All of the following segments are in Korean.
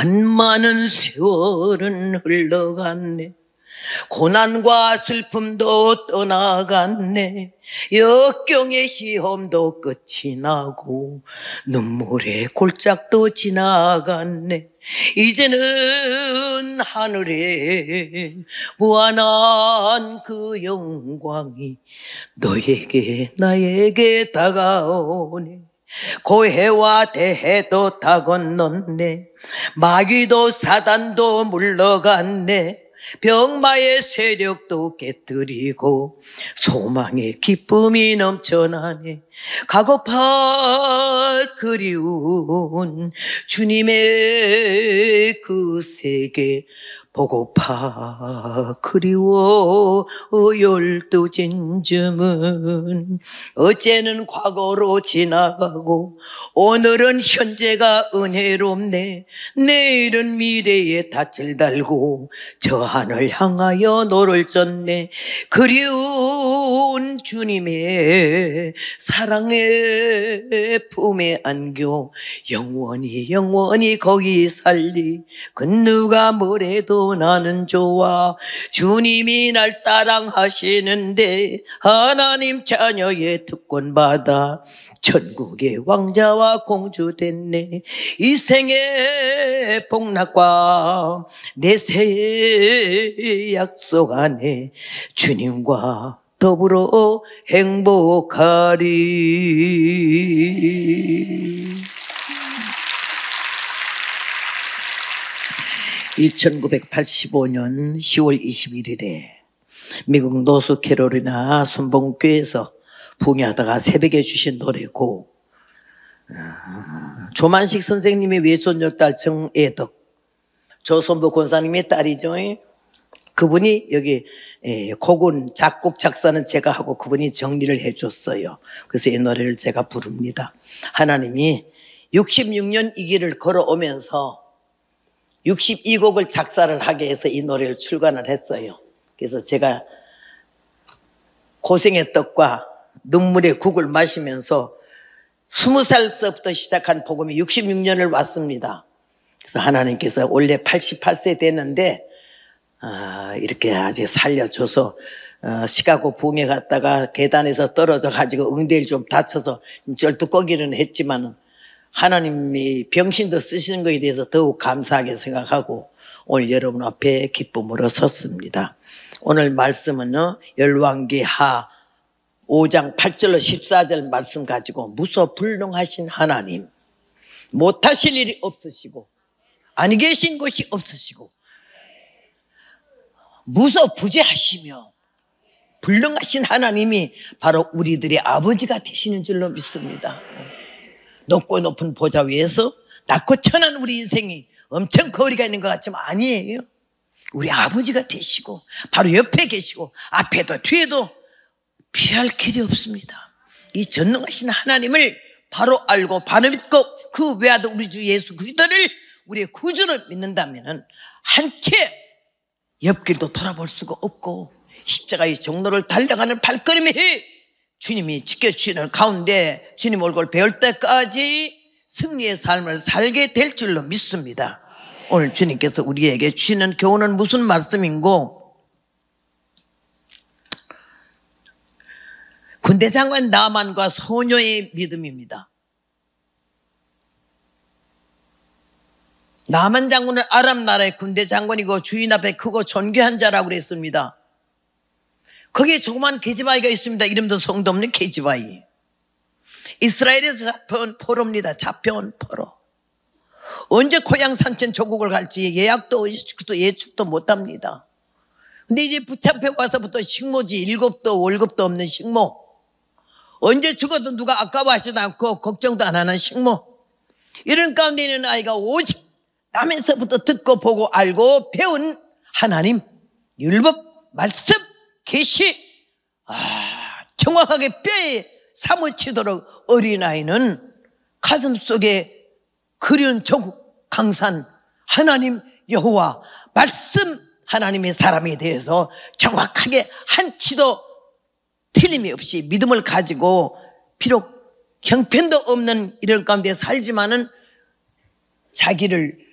많은 세월은 흘러갔네. 고난과 슬픔도 떠나갔네. 역경의 시험도 끝이 나고 눈물의 골짜기도 지나갔네. 이제는 하늘에 무한한 그 영광이 너에게 나에게 다가오네. 고해와 대해도 다 건넜네. 마귀도 사단도 물러갔네. 병마의 세력도 깨뜨리고 소망의 기쁨이 넘쳐나네. 가고파 그리운 주님의 그 세계 보고파 그리워 12진쯤은 어제는 과거로 지나가고 오늘은 현재가 은혜롭네. 내일은 미래에 닻을 달고 저 하늘 향하여 노를 젓네. 그리운 주님의 사랑의 품에 안겨 영원히 거기 살리. 그 누가 뭐래도 나는 좋아. 주님이 날 사랑하시는데 하나님 자녀의 특권 받아 천국의 왕자와 공주 됐네. 이 생의 복락과 내 새의 약속 안에 주님과 더불어 행복하리. 1985년 10월 21일에 미국 노스캐롤리나 순복음교회에서 붕괴하다가 새벽에 주신 노래고, 조만식 선생님의 외손녀 딸 정애덕, 조선부 권사님의 딸이죠. 그분이 여기 곡은 작곡 작사는 제가 하고 그분이 정리를 해줬어요. 그래서 이 노래를 제가 부릅니다. 하나님이 66년 이 길을 걸어오면서 62곡을 작사를 하게 해서 이 노래를 출간을 했어요. 그래서 제가 고생의 떡과 눈물의 국을 마시면서 20살서부터 시작한 복음이 66년을 왔습니다. 그래서 하나님께서 원래 88세 됐는데 이렇게 아직 살려줘서 시카고 붕에 갔다가 계단에서 떨어져 가지고 응대를 좀 다쳐서 쩔뚝거기는 했지만 하나님이 병신도 쓰시는 것에 대해서 더욱 감사하게 생각하고 오늘 여러분 앞에 기쁨으로 섰습니다. 오늘 말씀은 열왕기하 5장 8절로 14절 말씀 가지고 무소불능하신 하나님, 못하실 일이 없으시고 아니 계신 것이 없으시고 무소부재하시며 불능하신 하나님이 바로 우리들의 아버지가 되시는 줄로 믿습니다. 높고 높은 보좌 위에서 낮고 천한 우리 인생이 엄청 거리가 있는 것 같지만 아니에요. 우리 아버지가 되시고 바로 옆에 계시고 앞에도 뒤에도 피할 길이 없습니다. 이 전능하신 하나님을 바로 알고 바로 믿고 그 외아들 우리 주 예수 그리스도를 우리의 구주로 믿는다면 한 채 옆길도 돌아볼 수가 없고 십자가의 종로를 달려가는 발걸음이 주님이 지켜주시는 가운데 주님 얼굴 배울 때까지 승리의 삶을 살게 될 줄로 믿습니다. 오늘 주님께서 우리에게 주시는 교훈은 무슨 말씀인고? 군대 장관 나만과 소녀의 믿음입니다. 나만 장군은 아람 나라의 군대 장관이고 주인 앞에 크고 존귀한 자라고 그랬습니다. 거기에 조그만 계집아이가 있습니다. 이름도 성도 없는 계집아이. 이스라엘에서 잡혀온 포로입니다. 잡혀온 포로. 언제 고향 산천 조국을 갈지 예약도 예측도 못합니다. 근데 이제 붙잡혀 와서부터 식모지, 일급도 월급도 없는 식모. 언제 죽어도 누가 아까워하지도 않고 걱정도 안 하는 식모. 이런 가운데 있는 아이가 오직 남에서부터 듣고 보고 알고 배운 하나님, 율법, 말씀, 계시, 정확하게 뼈에 사무치도록 어린아이는 가슴속에 그리운 조국 강산 하나님 여호와 말씀 하나님의 사람에 대해서 정확하게 한치도 틀림이 없이 믿음을 가지고 비록 형편도 없는 이런 가운데 살지만은 자기를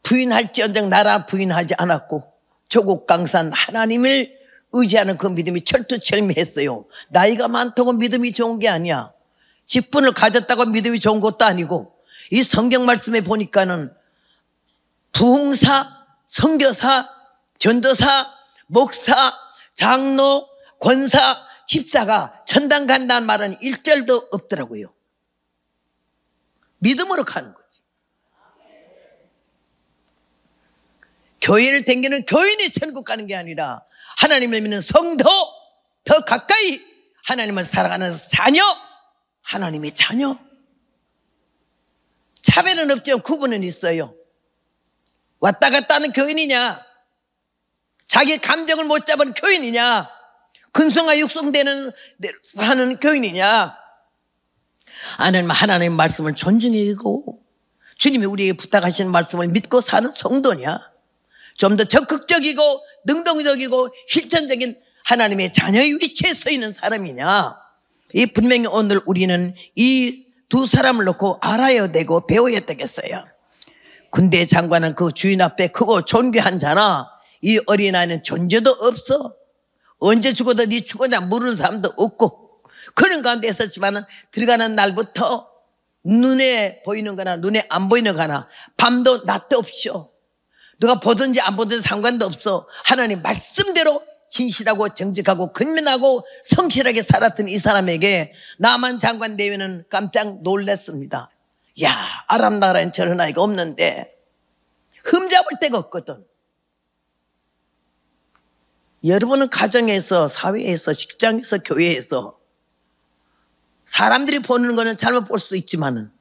부인할지언정 나라 부인하지 않았고 조국 강산 하나님을 의지하는 그 믿음이 철두철미했어요. 나이가 많다고 믿음이 좋은 게 아니야. 직분을 가졌다고 믿음이 좋은 것도 아니고, 이 성경 말씀에 보니까는 부흥사, 선교사, 전도사, 목사, 장로, 권사, 집사가 전당 간다는 말은 1절도 없더라고요. 믿음으로 가는 거지. 교회를 댕기는 교인이 천국 가는 게 아니라 하나님을 믿는 성도, 더 가까이 하나님을 사랑하는 자녀, 하나님의 자녀. 차별은 없죠. 구분은 있어요. 왔다 갔다 하는 교인이냐, 자기 감정을 못 잡은 교인이냐, 근성과 육성되는 하는 교인이냐. 하나님의 말씀을 존중하고 주님이 우리에게 부탁하시는 말씀을 믿고 사는 성도냐, 좀 더 적극적이고 능동적이고 실천적인 하나님의 자녀의 위치에 서 있는 사람이냐. 이 분명히 오늘 우리는 이 두 사람을 놓고 알아야 되고 배워야 되겠어요. 군대 장관은 그 주인 앞에 크고 존귀한 자나 이 어린아이는 존재도 없어. 언제 죽어도 네 죽었냐 물은 사람도 없고 그런 가운데 있었지만 들어가는 날부터 눈에 보이는 거나 눈에 안 보이는 거나 밤도 낮도 없죠. 누가 보든지 안 보든지 상관도 없어. 하나님 말씀대로 진실하고 정직하고 근면하고 성실하게 살았던 이 사람에게 나만 장관 대위는 깜짝 놀랐습니다. 야, 아람 나라엔 저런 아이가 없는데 흠잡을 데가 없거든. 여러분은 가정에서, 사회에서, 직장에서, 교회에서 사람들이 보는 거는 잘못 볼 수도 있지만은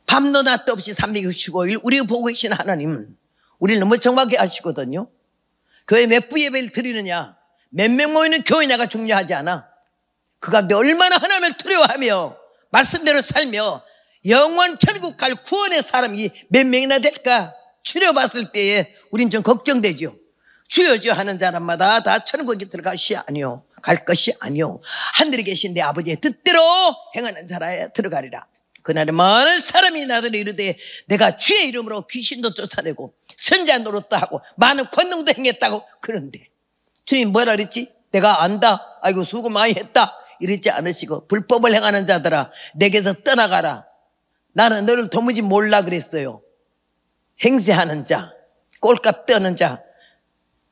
밤도 낮도 없이 365일 우리가 보고 계신 하나님은 우리를 너무 정확히 아시거든요. 교회 몇 부 예배를 드리느냐, 몇 명 모이는 교회냐가 중요하지 않아. 그 가운데 얼마나 하나님을 두려워하며 말씀대로 살며 영원 천국 갈 구원의 사람이 몇 명이나 될까? 추려봤을 때에 우린 좀 걱정되죠. 주여주여 하는 사람마다 다 천국에 들어갈 것이 아니요, 갈 것이 아니요, 하늘에 계신 내 아버지의 뜻대로 행하는 자라에 들어가리라. 그날에 많은 사람이 나더러 이르되 내가 주의 이름으로 귀신도 쫓아내고 선지자 노릇도 하고 많은 권능도 행했다고. 그런데 주님 뭐라 그랬지? 내가 안다, 아이고 수고 많이 했다 이러지 않으시고 불법을 행하는 자들아 내게서 떠나가라. 나는 너를 도무지 몰라 그랬어요. 행세하는 자, 꼴값 떠는 자,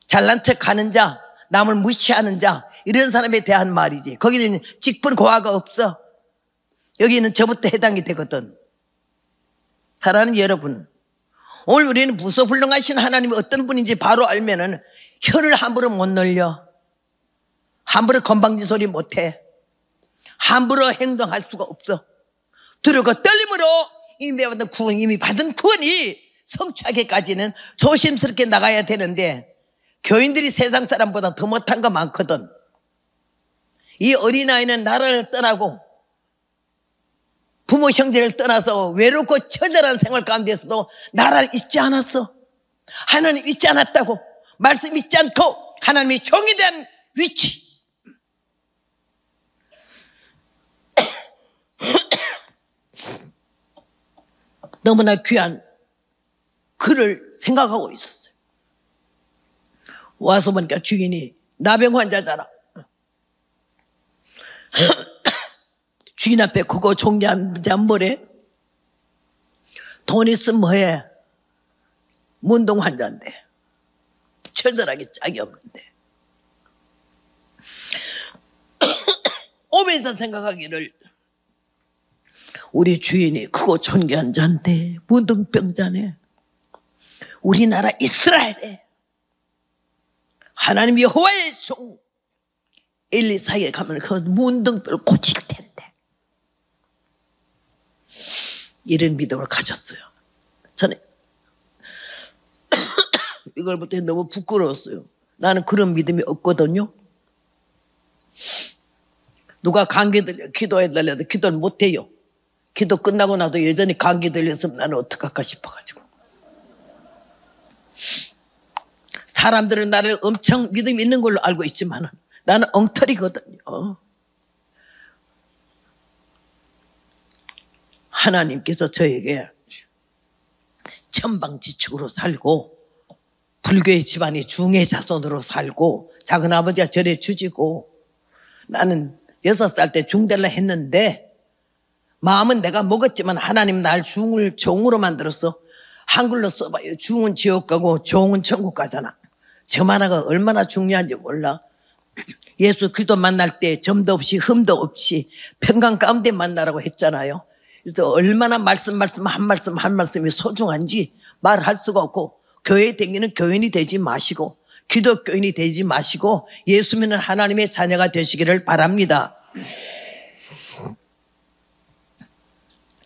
잘난 척하는 자, 남을 무시하는 자, 이런 사람에 대한 말이지. 거기는 직분 고하가 없어. 여기는 저부터 해당이 되거든. 사랑하는 여러분, 오늘 우리는 무소불능하신 하나님이 어떤 분인지 바로 알면은 혀를 함부로 못 놀려, 함부로 건방진 소리 못해, 함부로 행동할 수가 없어. 두려고 떨림으로 이미 받은 구원이 성취하기까지는 조심스럽게 나가야 되는데 교인들이 세상 사람보다 더 못한 거 많거든. 이 어린아이는 나라를 떠나고 부모 형제를 떠나서 외롭고 처절한 생활 가운데서도 나라를 잊지 않았어. 하나님 잊지 않았다고. 말씀 잊지 않고 하나님이 종에 대한 위치. 너무나 귀한 그를 생각하고 있었어요. 와서 보니까 주인이 나병 환자잖아. 주인 앞에 그거 종교한 자 뭐래? 돈 있으면 뭐해? 문동 환자인데 처절하게 짝이 없는데 오면서 생각하기를 우리 주인이 크고 존귀한 자인데 문둥병자네. 우리나라 이스라엘에 하나님 여호와의 종 엘리사에 가면 그 문둥병을 고칠 텐데. 이런 믿음을 가졌어요. 저는 이걸 볼 때 너무 부끄러웠어요. 나는 그런 믿음이 없거든요. 누가 감기 들려 기도해달라도 기도를 못해요. 기도 끝나고 나도 여전히 감기 들렸으면 나는 어떡할까 싶어가지고. 사람들은 나를 엄청 믿음 있는 걸로 알고 있지만 나는 엉터리거든요. 하나님께서 저에게 천방지축으로 살고 불교의 집안이 중의 자손으로 살고 작은아버지가 절에 주지고 나는 6살 때 중대를 했는데 마음은 내가 먹었지만 하나님 날 중을 종으로 만들어서 한글로 써봐요. 중은 지옥 가고 종은 천국 가잖아. 점 하나가 얼마나 중요한지 몰라. 예수 그리스도 만날 때 점도 없이 흠도 없이 평강 가운데 만나라고 했잖아요. 그래서 얼마나 말씀 한 말씀이 소중한지 말할 수가 없고 교회에 다니는 교인이 되지 마시고 기독교인이 되지 마시고 예수 믿는 하나님의 자녀가 되시기를 바랍니다.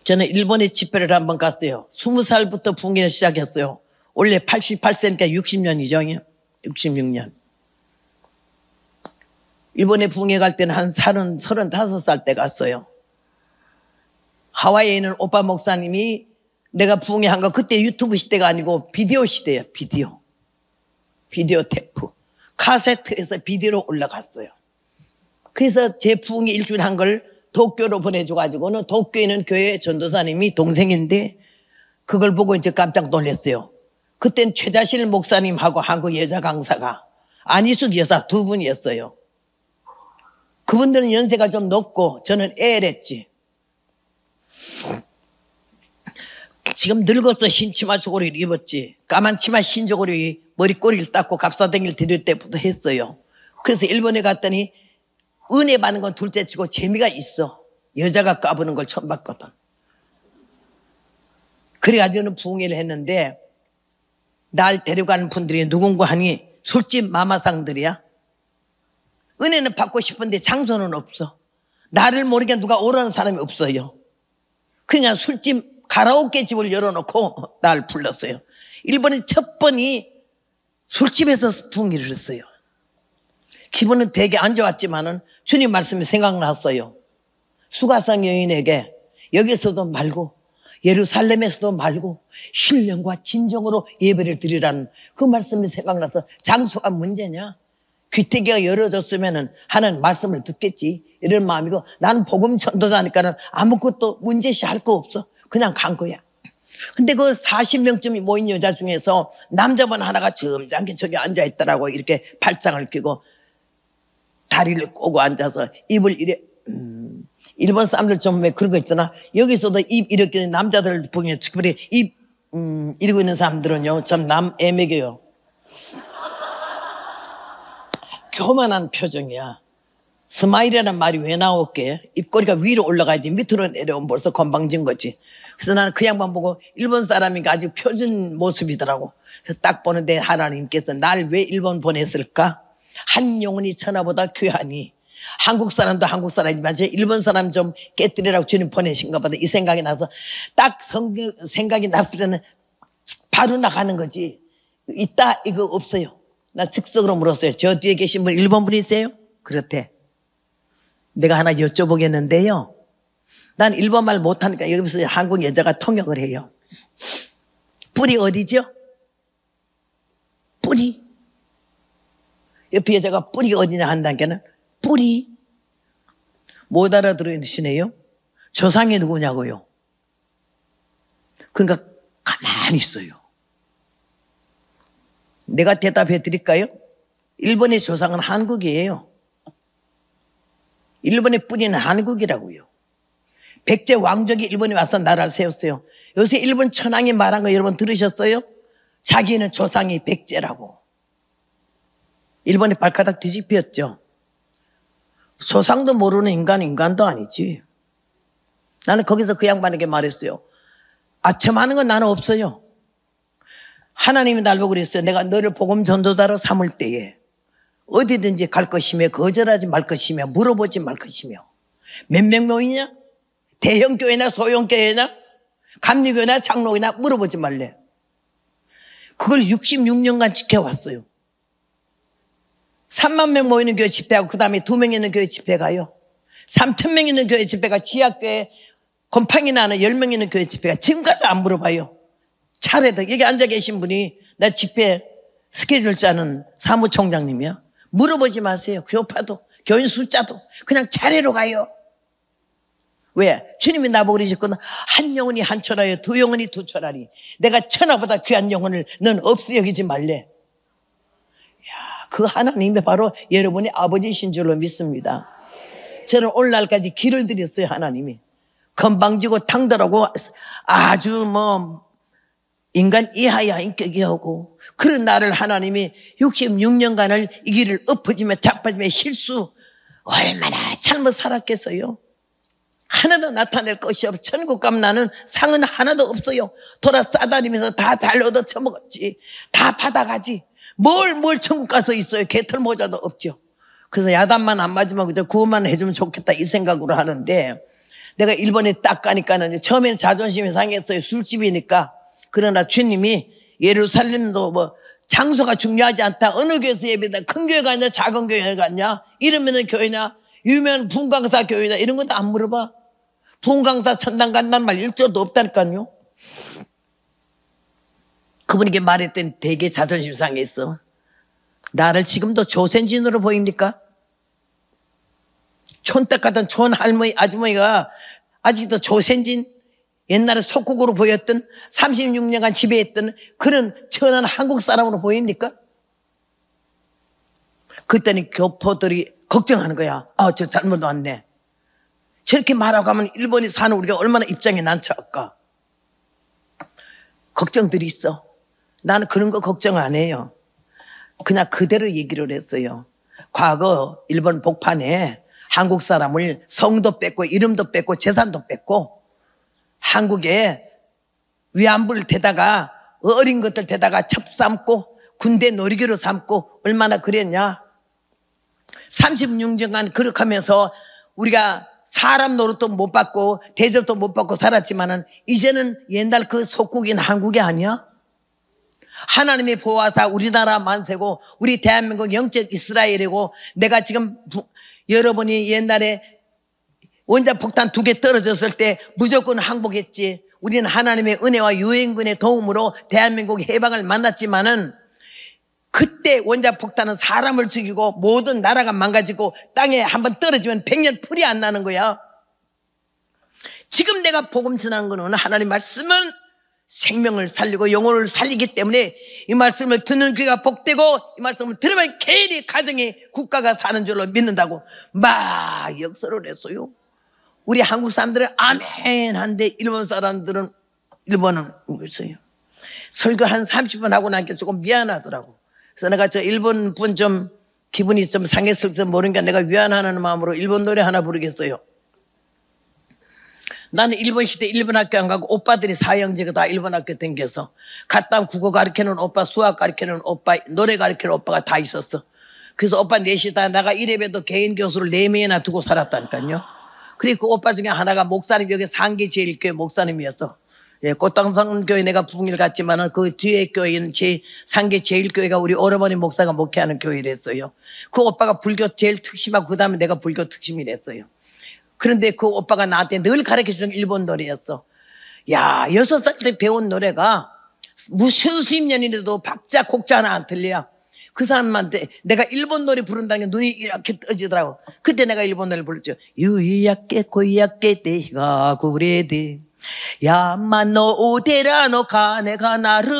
저는 일본에 집회를 한번 갔어요. 20살부터 붕괴를 시작했어요. 원래 88세니까 60년이죠. 66년. 일본에 붕괴 갈 때는 한 35살 때 갔어요. 하와이에 있는 오빠 목사님이 내가 붕괴한 거 그때 유튜브 시대가 아니고 비디오 시대예요. 비디오 테이프. 카세트에서 비디오로 올라갔어요. 그래서 제 붕괴 일주일 한 걸 도쿄로 보내줘가지고는 도쿄에 있는 교회 전도사님이 동생인데 그걸 보고 이제 깜짝 놀랐어요. 그땐 최자실 목사님하고 한국 여자 강사가 안희숙 여사 두 분이었어요. 그분들은 연세가 좀 높고 저는 애랬지. 지금 늙어서 흰 치마 저고리를 입었지. 까만 치마 흰 저고리 머리꼬리를 닦고 갑사댕이를 들일 때부터 했어요. 그래서 일본에 갔더니 은혜 받는 건 둘째 치고 재미가 있어. 여자가 까부는 걸 처음 봤거든. 그래가지고는 부흥회를 했는데 날 데려가는 분들이 누군가 하니 술집 마마상들이야. 은혜는 받고 싶은데 장소는 없어. 나를 모르게 누가 오라는 사람이 없어요. 그냥 술집 가라오케 집을 열어놓고 날 불렀어요. 일본의 첫 번이 술집에서 부흥회를 했어요. 기분은 되게 안 좋았지만은 주님 말씀이 생각났어요. 수가성 여인에게 여기서도 말고 예루살렘에서도 말고 신령과 진정으로 예배를 드리라는 그 말씀이 생각나서 장소가 문제냐? 귀태기가 열어졌으면은 하는 말씀을 듣겠지 이런 마음이고 나는 복음 전도자니까는 아무것도 문제시할 거 없어. 그냥 간 거야. 근데 그 40명쯤이 모인 여자 중에서 남자분 하나가 점잖게 저기 앉아있더라고. 이렇게 발장을 끼고 다리를 꼬고 앉아서 입을 이래 일본 사람들 좀 왜 그런 거 있잖아. 여기서도 입 이렇게 남자들 보면 특별히 입 이러고 있는 사람들은요 참 남애매겨요. 교만한 표정이야. 스마일이라는 말이 왜 나올게? 입꼬리가 위로 올라가야지 밑으로 내려오면 벌써 건방진 거지. 그래서 나는 그 양반 보고 일본 사람이니까 아주 표준 모습이더라고. 그래서 딱 보는데 하나님께서 날 왜 일본 보냈을까? 한 영혼이 천하보다 귀하니 한국 사람도 한국 사람이지만 제 일본 사람 좀 깨뜨리라고 주님 보내신가 보다 이 생각이 나서 딱 생각이 났을 때는 바로 나가는 거지. 있다 이거 없어요. 나 즉석으로 물었어요. 저 뒤에 계신 분 일본 분이세요? 그렇대. 내가 하나 여쭤보겠는데요. 난 일본말 못하니까 여기서 한국 여자가 통역을 해요. 뿌리 어디죠? 뿌리. 옆에 여자가 뿌리 어디냐 한다니까는 뿌리. 못 알아들으시네요. 조상이 누구냐고요. 그러니까 가만히 있어요. 내가 대답해 드릴까요? 일본의 조상은 한국이에요. 일본의 뿌리는 한국이라고요. 백제 왕족이 일본에 와서 나라를 세웠어요. 요새 일본 천황이 말한 거 여러분 들으셨어요? 자기는 조상이 백제라고. 일본에 발가락 뒤집혔죠. 조상도 모르는 인간도 아니지. 나는 거기서 그 양반에게 말했어요. 아첨하는 건 나는 없어요. 하나님이 날 보고 그랬어요. 내가 너를 복음 전도자로 삼을 때에 어디든지 갈 것이며 거절하지 말 것이며 물어보지 말 것이며 몇 명 모이냐? 대형 교회나 소형 교회나 감리교회나 장로교회나 물어보지 말래. 그걸 66년간 지켜왔어요. 3만 명 모이는 교회 집회하고 그 다음에 2명 있는 교회 집회 가요. 3,000명 있는 교회 집회가 지하교회 곰팡이 나는 10명 있는 교회 집회가 지금까지 안 물어봐요. 차례도 여기 앉아 계신 분이 나 집회 스케줄 짜는 사무총장님이야. 물어보지 마세요. 교파도 교인 숫자도 그냥 차례로 가요. 왜? 주님이 나보고 그러셨거든. 한 영혼이 한 천하여 두 영혼이 두 천하리. 내가 천하보다 귀한 영혼을 넌 없어 여기지 말래. 그 하나님이 바로 여러분의 아버지이신 줄로 믿습니다. 저는 오늘날까지 길을 들였어요. 하나님이 건방지고 당돌하고 아주 인간 이하야 인격이하고 그런 나를 하나님이 66년간을 이 길을 엎어지며 자빠지며 실수 얼마나 잘못 살았겠어요. 하나도 나타낼 것이 없어. 천국 가면 나는 상은 하나도 없어요. 돌아 싸다니면서 다 잘 얻어 처먹었지. 다 받아가지. 뭘 천국 가서 있어요. 개털 모자도 없죠. 그래서 야단만 안 맞으면 그저 구원만 해주면 좋겠다 이 생각으로 하는데 내가 일본에 딱 가니까는 처음에는 자존심이 상했어요. 술집이니까. 그러나 주님이 예루살렘도 장소가 중요하지 않다. 어느 교회에서 예배다. 큰 교회 가냐 작은 교회 가냐 이러면은 교회냐 유명한 분강사 교회냐 이런 것도 안 물어봐. 분강사 천당 간다는 말 일조도 없다니까요. 그분에게 말했더니 되게 자존심 상했어. 나를 지금도 조선진으로 보입니까? 촌떡 같은 촌 할머니 아주머니가 아직도 조선진 옛날에 속국으로 보였던 36년간 지배했던 그런 천한 한국 사람으로 보입니까? 그때는 교포들이 걱정하는 거야. 저 잘못 왔네. 저렇게 말하고 하면 일본에 사는 우리가 얼마나 입장이 난처할까. 걱정들이 있어. 나는 그런 거 걱정 안 해요. 그냥 그대로 얘기를 했어요. 과거 일본 복판에 한국 사람을 성도 뺏고 이름도 뺏고 재산도 뺏고 한국에 위안부를 대다가 어린 것들 대다가 첩 삼고 군대 놀이기로 삼고 얼마나 그랬냐. 36년간 그렇게 하면서 우리가 사람 노릇도 못 받고 대접도 못 받고 살았지만은 이제는 옛날 그 속국인 한국이 아니야. 하나님이 보호하사 우리나라 만세고 우리 대한민국 영적 이스라엘이고 내가 지금 여러분이 옛날에 원자폭탄 2개 떨어졌을 때 무조건 항복했지. 우리는 하나님의 은혜와 유엔군의 도움으로 대한민국 해방을 만났지만은 그때 원자폭탄은 사람을 죽이고 모든 나라가 망가지고 땅에 한번 떨어지면 100년 풀이 안 나는 거야. 지금 내가 복음 전하는 거는 하나님 말씀은 생명을 살리고 영혼을 살리기 때문에 이 말씀을 듣는 귀가 복되고 이 말씀을 들으면 개인이 가정이 국가가 사는 줄로 믿는다고 막 역설을 했어요. 우리 한국 사람들은 아멘 한데 일본 사람들은 일본은 있어요. 설교 한 30분 하고 나니까 조금 미안하더라고. 그래서 내가 저 일본 분 좀 기분이 좀 상했을지 모르니까 내가 위안하는 마음으로 일본 노래 하나 부르겠어요. 나는 일본 시대 일본 학교 안 가고 오빠들이 사형제가 다 일본 학교 댕겨서 갔다 오면 국어 가르치는 오빠, 수학 가르치는 오빠, 노래 가르치는 오빠가 다 있었어. 그래서 오빠 넷이 다 나가 이래봬도 개인 교수를 4명이나 두고 살았다니까요. 그리고 그 오빠 중에 하나가 목사님, 여기 상계제일교회 목사님이었어. 예, 꽃당성교회 내가 부흥일 갔지만은 그 뒤에 교회는 상계제일교회가 우리 오라버니 목사가 목회하는 교회랬어요. 그 오빠가 불교 제일 특심하고 그 다음에 내가 불교 특심이랬어요. 그런데 그 오빠가 나한테 늘 가르쳐주는 일본 노래였어. 야, 6살 때 배운 노래가 무슨 수십 년이라도 박자 곡자 하나 안 틀려. 그 사람한테 내가 일본 노래 부른다는 게 눈이 이렇게 떠지더라고. 그때 내가 일본 노래를 불렀죠. 유이야께 고이야께 데히가 구레데 야마노 오데라노 카네가 나르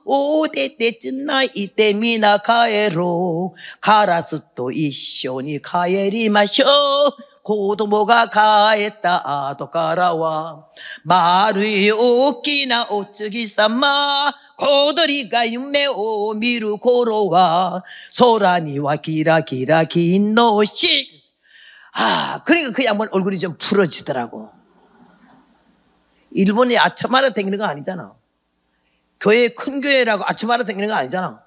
오데 때쯤나 이때 미나 카에로 가라스또 이쇼니 카에리마쇼 고도모가 가했다 아도가라와 마루이 오키나 오츠기 삼마 고도리가 육메오 미루 고로와 소라니와 기라기라 긴노시. 그러니까 그 양반 얼굴이 좀 풀어지더라고. 일본이 아차마라 다니는 거 아니잖아. 교회 큰 교회라고 아차마라 다니는 거 아니잖아.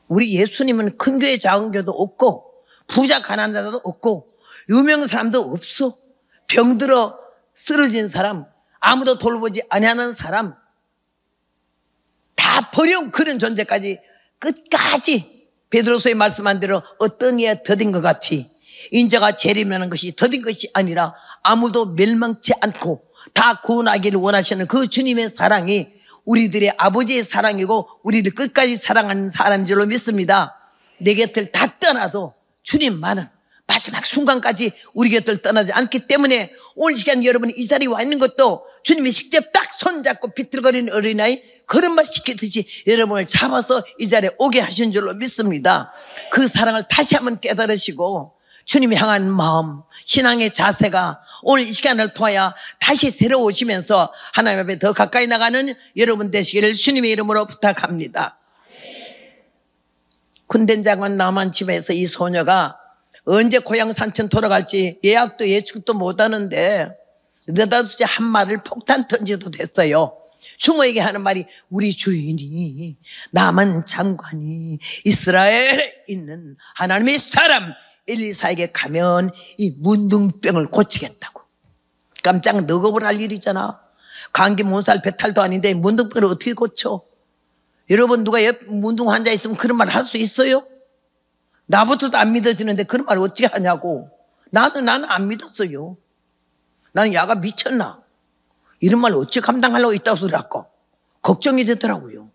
우리 예수님은 큰 교회 작은 교회도 없고 부자 가난한 자도 없고 유명한 사람도 없어. 병들어 쓰러진 사람, 아무도 돌보지 아니하는 사람, 다 버려온 그런 존재까지 끝까지 베드로서의 말씀한 대로 어떤 이에 더딘 것 같이 인자가 재림하는 것이 더딘 것이 아니라 아무도 멸망치 않고 다 구원하기를 원하시는 그 주님의 사랑이 우리들의 아버지의 사랑이고 우리를 끝까지 사랑하는 사람인 줄로 믿습니다. 내 곁을 다 떠나도 주님만은 마지막 순간까지 우리 곁을 떠나지 않기 때문에 오늘 시간 여러분이 이 자리에 와 있는 것도 주님이 직접 딱 손잡고 비틀거리는 어린아이 걸음마 시키듯이 여러분을 잡아서 이 자리에 오게 하신 줄로 믿습니다. 그 사랑을 다시 한번 깨달으시고 주님이 향한 마음, 신앙의 자세가 오늘 이 시간을 통하여 다시 새로우시면서 하나님 앞에 더 가까이 나가는 여러분 되시기를 주님의 이름으로 부탁합니다. 군대 장관 남한 집에서 이 소녀가 언제 고향 산천 돌아갈지 예약도 예측도 못하는데 느닷없이 한 말을 폭탄 던지도 됐어요. 주모에게 하는 말이 우리 주인이 남한 장관이 이스라엘에 있는 하나님의 사람 엘리사에게 가면 이 문둥병을 고치겠다고. 깜짝 너겁을 할 일이잖아. 감기 몸살 배탈도 아닌데 문둥병을 어떻게 고쳐? 여러분 누가 문둥 환자 있으면 그런 말 할 수 있어요? 나부터도 안 믿어지는데 그런 말 어떻게 하냐고. 나는 안 믿었어요. 나는 야가 미쳤나? 이런 말 어찌 감당하려고 있다고 그러고 걱정이 되더라고요.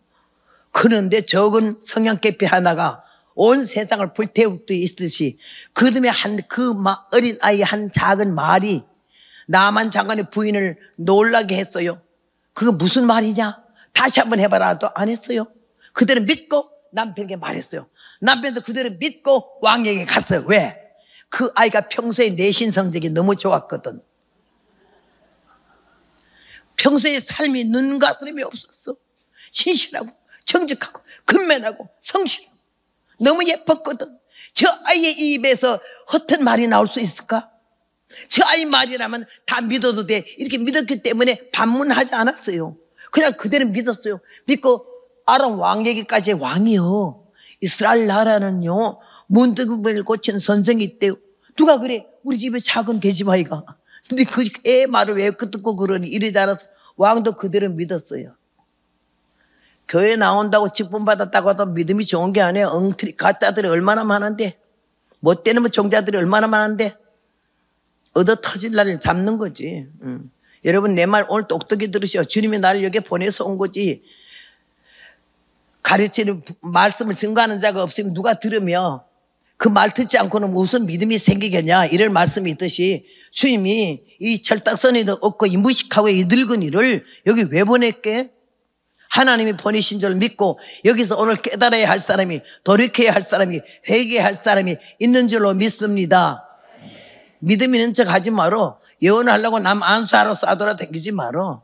그런데 적은 성냥개피 하나가 온 세상을 불태우듯이 그다음에 어린 아이 한 작은 말이 남한 장관의 부인을 놀라게 했어요. 그거 무슨 말이냐? 다시 한번 해봐라. 또 안 했어요. 그대로 믿고 남편에게 말했어요. 남편도 그대로 믿고 왕에게 갔어요. 왜? 그 아이가 평소에 내신 성적이 너무 좋았거든. 평소에 삶이 눈과 스름이 없었어. 신실하고 정직하고 근면하고 성실하고 너무 예뻤거든. 저 아이의 입에서 허튼 말이 나올 수 있을까? 저 아이 말이라면 다 믿어도 돼. 이렇게 믿었기 때문에 반문하지 않았어요. 그냥 그대로 믿었어요. 믿고 아람 왕 얘기까지 왕이요. 이스라엘 나라는요. 문둥병을 고치는 선생이 있대요. 누가 그래? 우리 집에 작은 계집아이가. 근데 그 애 말을 왜 듣고 그러니 이러지 않아서 왕도 그대로 믿었어요. 교회 나온다고 직분 받았다고 해도 믿음이 좋은 게 아니에요. 엉터리 가짜들이 얼마나 많은데 못되는 종자들이 얼마나 많은데 얻어 터질 날을 잡는 거지. 여러분 내 말 오늘 똑똑히 들으시오. 주님이 나를 여기에 보내서 온 거지. 가르치는 말씀을 증거하는 자가 없으면 누가 들으며 그 말 듣지 않고는 무슨 믿음이 생기겠냐 이럴 말씀이 있듯이 주님이 이 철딱서니도 없고 이 무식하고 이 늙은이를 여기 왜 보냈게? 하나님이 보내신 줄 믿고 여기서 오늘 깨달아야 할 사람이 돌이켜야 할 사람이 회개해야 할 사람이 있는 줄로 믿습니다. 믿음 있는 척 하지 마라. 예언하려고 남 안수하러 싸돌아 다니지 마라.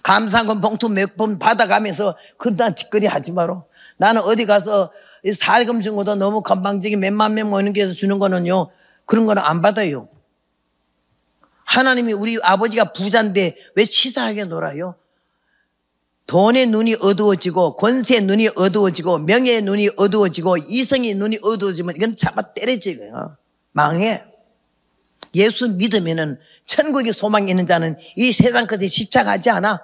감사금 봉투 몇 번 받아가면서 그딴 짓거리 하지 마라. 나는 어디 가서 사리금 준 것도 너무 건방지게 몇만 명 모이는 게 주는 거는요. 그런 거는 안 받아요. 하나님이 우리 아버지가 부자인데 왜 치사하게 놀아요? 돈의 눈이 어두워지고 권세의 눈이 어두워지고 명예의 눈이 어두워지고 이성의 눈이 어두워지면 이건 잡아 때려지고요. 망해. 예수 믿으면은 천국의 소망이 있는 자는 이 세상 끝에 십자가하지 않아.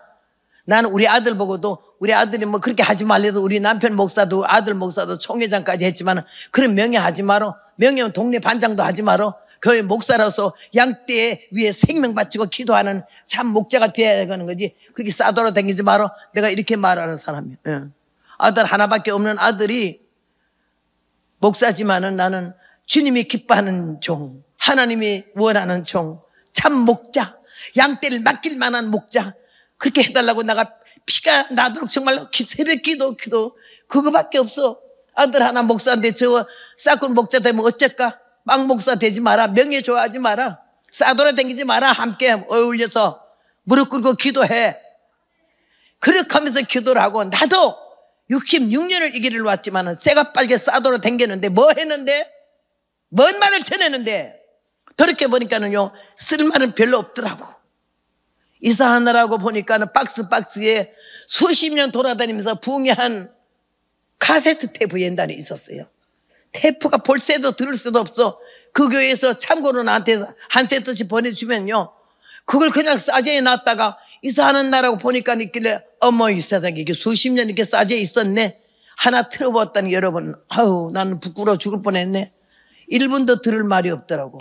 나는 우리 아들 보고도 우리 아들이 뭐 그렇게 하지 말래도 우리 남편 목사도 아들 목사도 총회장까지 했지만 그런 명예 하지 마라. 명예는 동네 반장도 하지 마라. 교회 목사로서 양떼 위에 생명 바치고 기도하는 참 목자가 되어야 하는 거지. 그렇게 싸돌아다니지 마라. 내가 이렇게 말하는 사람이야. 예. 아들 하나밖에 없는 아들이 목사지만은 나는 주님이 기뻐하는 종, 하나님이 원하는 종, 참 목자, 양떼를 맡길 만한 목자. 그렇게 해달라고 내가 피가 나도록 정말로 새벽 기도 그거밖에 없어. 아들 하나 목사인데 저 싹군 목자 되면 어쩔까? 막 목사 되지 마라. 명예 좋아하지 마라. 싸돌아다니지 마라. 함께 어울려서 무릎 꿇고 기도해. 그렇게 하면서 기도를 하고 나도 66년을 이 길을 왔지만 쇠가 빨개 싸돌아다녔는데 뭐 했는데? 뭔 말을 전했는데? 돌이켜보니까는요 쓸 말은 별로 없더라고. 이사하느라고 보니까는 박스에 수십 년 돌아다니면서 붕괴한 카세트 테이프 연단이 있었어요. 테이프가 볼 새도 들을 새도 없어. 그 교회에서 참고로 나한테 한 세트씩 보내주면요 그걸 그냥 싸제에 놨다가 이사하는 날하고 보니까 있길래 어머 이 세상에 이게 수십 년 이렇게 싸제에 있었네. 하나 틀어봤더니 여러분 아우 나는 부끄러워 죽을 뻔했네. 1분도 들을 말이 없더라고.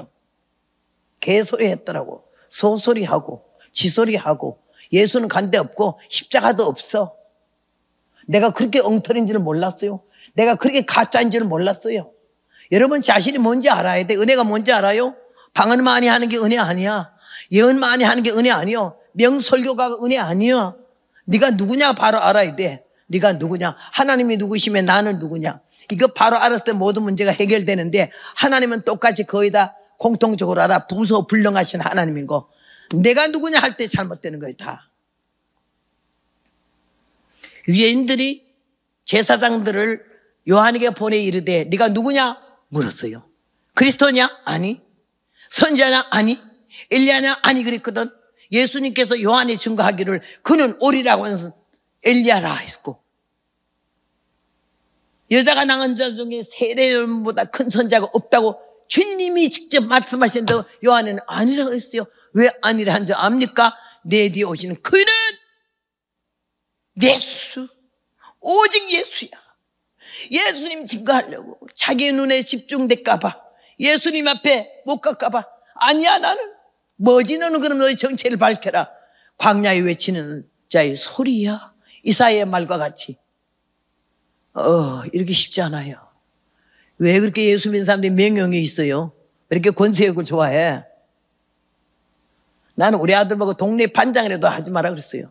개소리 했더라고. 소소리하고 지소리하고 예수는 간 데 없고 십자가도 없어. 내가 그렇게 엉터리인 줄은 몰랐어요. 내가 그렇게 가짜인 줄은 몰랐어요. 여러분 자신이 뭔지 알아야 돼. 은혜가 뭔지 알아요? 방언 많이 하는 게 은혜 아니야. 예언 많이 하는 게 은혜 아니요. 명설교가 은혜 아니야. 네가 누구냐 바로 알아야 돼. 네가 누구냐. 하나님이 누구시면 나는 누구냐. 이거 바로 알았을 때 모든 문제가 해결되는데 하나님은 똑같이 거의 다 공통적으로 알아. 무소불능하신 하나님인 거. 내가 누구냐 할 때 잘못되는 거예요 다. 유대인들이 제사장들을 요한에게 보내 이르되 네가 누구냐 물었어요. 그리스도냐? 아니. 선지자냐? 아니. 엘리야냐? 아니 그랬거든. 예수님께서 요한이 증거하기를 그는 오리라고 해서 엘리야라 했고, 여자가 낳은 자 중에 세례요한보다 큰 선자가 없다고 주님이 직접 말씀하시는데 요한은 아니라고 그랬어요. 왜 아니라 한 줄 압니까? 내 뒤에 오시는 그는 예수, 오직 예수야. 예수님 증거하려고 자기 눈에 집중될까봐, 예수님 앞에 못 갈까봐, 아니야 나는 뭐지 너는 그럼 너의 정체를 밝혀라. 광야에 외치는 자의 소리야. 이사야의 말과 같이. 이렇게 쉽지 않아요. 왜 그렇게 예수 믿는 사람들이 명령이 있어요? 왜 이렇게 권세욕을 좋아해? 나는 우리 아들 보고 동네 반장이라도 하지 마라 그랬어요.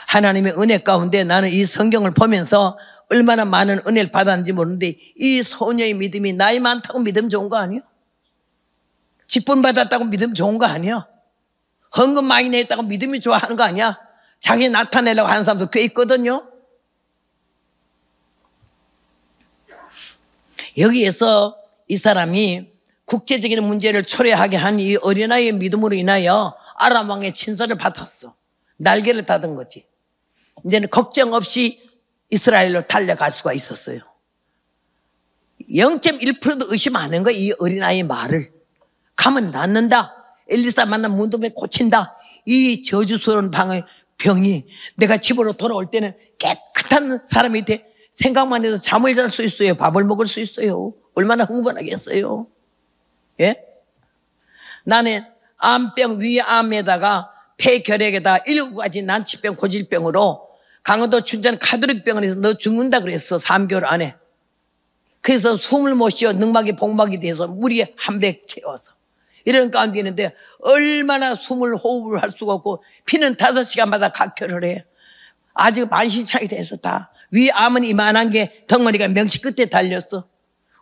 하나님의 은혜 가운데 나는 이 성경을 보면서 얼마나 많은 은혜를 받았는지 모르는데 이 소녀의 믿음이 나이 많다고 믿으면 좋은 거 아니에요? 직분 받았다고 믿으면 좋은 거 아니야? 헌금 많이 냈다고 믿음이 좋아하는 거 아니야? 자기 나타내려고 하는 사람도 꽤 있거든요. 여기에서 이 사람이 국제적인 문제를 초래하게 한 이 어린아이의 믿음으로 인하여 아람 왕의 친서를 받았어. 날개를 닫은 거지. 이제는 걱정 없이 이스라엘로 달려갈 수가 있었어요. 0.1%도 의심 안 한 거야, 이 어린아이의 말을. 가면 낫는다. 엘리사 만나면 문둥에 고친다. 이 저주스러운 병이 내가 집으로 돌아올 때는 깨끗한 사람이 돼. 생각만 해도 잠을 잘 수 있어요. 밥을 먹을 수 있어요. 얼마나 흥분하겠어요. 예? 나는 암병, 위암에다가 폐결핵에다 7가지 난치병, 고질병으로 강원도 춘천 가톨릭병원에서 너 죽는다 그랬어. 3개월 안에. 그래서 숨을 못 쉬어 늑막이 복막이 돼서 물이 한 배 채워서 이런 가운데 있는데 얼마나 숨을 호흡을 할 수가 없고 피는 5시간마다 각혈을 해. 아직 만신창이 돼서 다. 위암은 이만한 게 덩어리가 명치 끝에 달렸어.